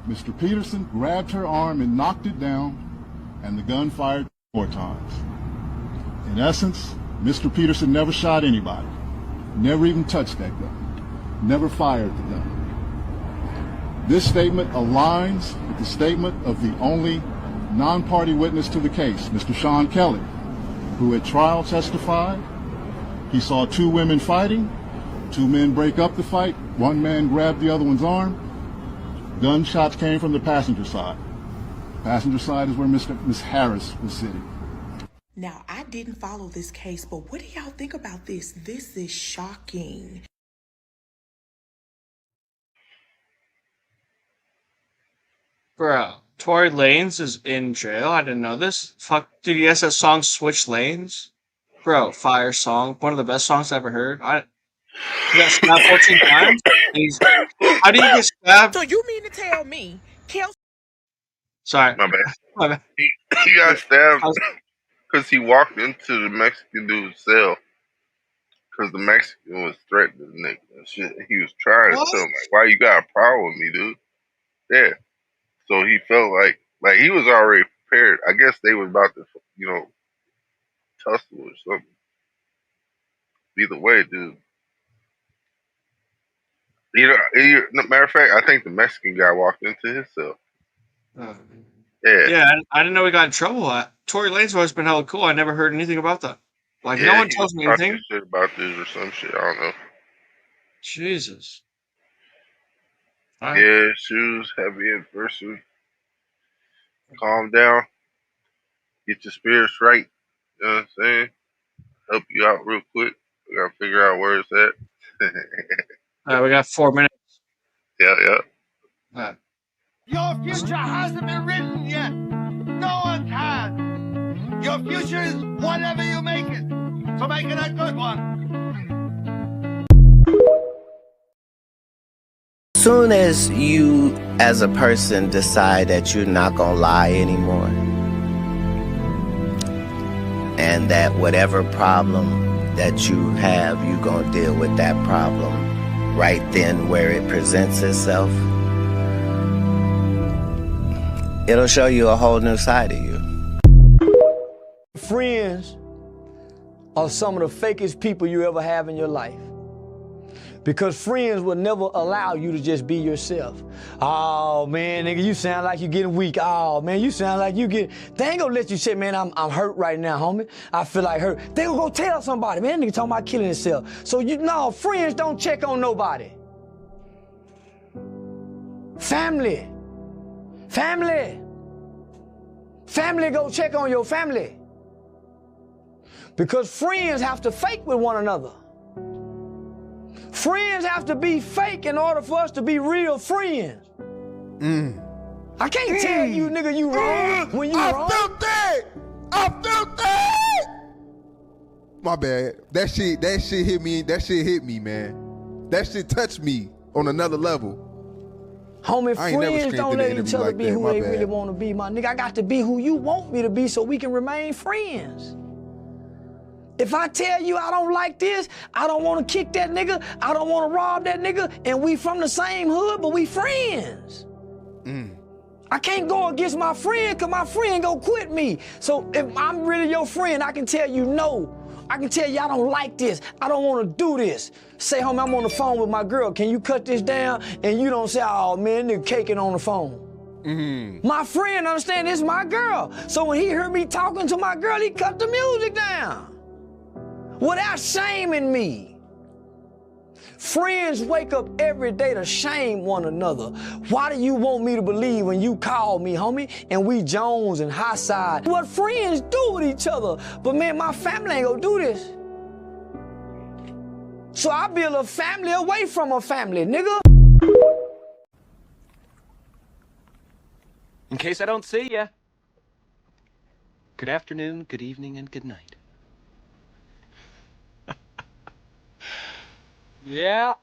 Mr. Peterson grabbed her arm and knocked it down, and the gun fired 4 times. In essence, Mr. Peterson never shot anybody, never even touched that gun, never fired the gun. This statement aligns with the statement of the only non-party witness to the case, Mr. Sean Kelly, who at trial testified he saw 2 women fighting, 2 men break up the fight, 1 man grabbed the other one's arm. Gunshots came from the passenger side. Passenger side is where Miss Harris was sitting. Now, I didn't follow this case, but what do y'all think about this? This is shocking. Bro, Tory Lanez is in jail. I didn't know this. Fuck, dude, he has that song "Switch Lanes." Bro, fire song. One of the best songs I ever heard. He got stabbed 14 times. And how do you get stabbed? So you mean to tell me, Kelsey? Sorry. My bad. My bad. He got stabbed because he walked into the Mexican dude's cell because the Mexican was threatening the nigga and shit. He was trying to tell him, like, why you got a problem with me, dude? Yeah. So he felt like he was already prepared. I guess they was about to, tussle or something. Either way, dude. Matter of fact, I think the Mexican guy walked into his cell. Yeah, I didn't know he got in trouble. Tory Lanez always been hella cool. I never heard anything about that. Like, no one tells me anything. Shit about this or some shit. I don't know. Jesus. Yeah, shoes, happy anniversary. Calm down. Get your spirits right. You know what I'm saying? Help you out real quick. We gotta figure out where it's at. We got 4 minutes. Yeah. Your future hasn't been written yet. No one can. Your future is whatever you make it. So make it a good one. Soon as you, as a person, decide that you're not gonna lie anymore, and that whatever problem that you have, you're gonna deal with that problem right then where it presents itself, it'll show you a whole new side of you. Friends are some of the fakest people you ever have in your life. Because friends will never allow you to just be yourself. Oh man, nigga, you sound like you're getting weak. Oh man, you sound like you get. They ain't gonna let you say, man, I'm hurt right now, homie. I feel like hurt. They gonna go tell somebody, man, nigga talking about killing himself. So friends don't check on nobody. Family go check on your family. Because friends have to fake with one another. Friends have to be fake in order for us to be real friends. I can't tell you, nigga, you wrong when you wrong. I felt that! My bad. That shit hit me. That shit hit me, man. That shit touched me on another level. Homie, friends don't let each other be who they really want to be, my nigga. I got to be who you want me to be so we can remain friends. If I tell you I don't like this, I don't want to kick that nigga, I don't want to rob that nigga, and we from the same hood, but we friends. I can't go against my friend because my friend gonna quit me. So if I'm really your friend, I can tell you no. I can tell you I don't like this. I don't want to do this. Say, homie, I'm on the phone with my girl. Can you cut this down? And you don't say, oh, man, nigga caking on the phone. My friend understand this is my girl. So when he heard me talking to my girl, he cut the music down. Without shaming me. Friends wake up every day to shame one another. Why do you want me to believe when you call me, homie, and we Jones and high side? What friends do with each other. But man, my family ain't gonna do this. So I build a family away from a family, nigga. In case I don't see ya, good afternoon, good evening, and good night. Yeah.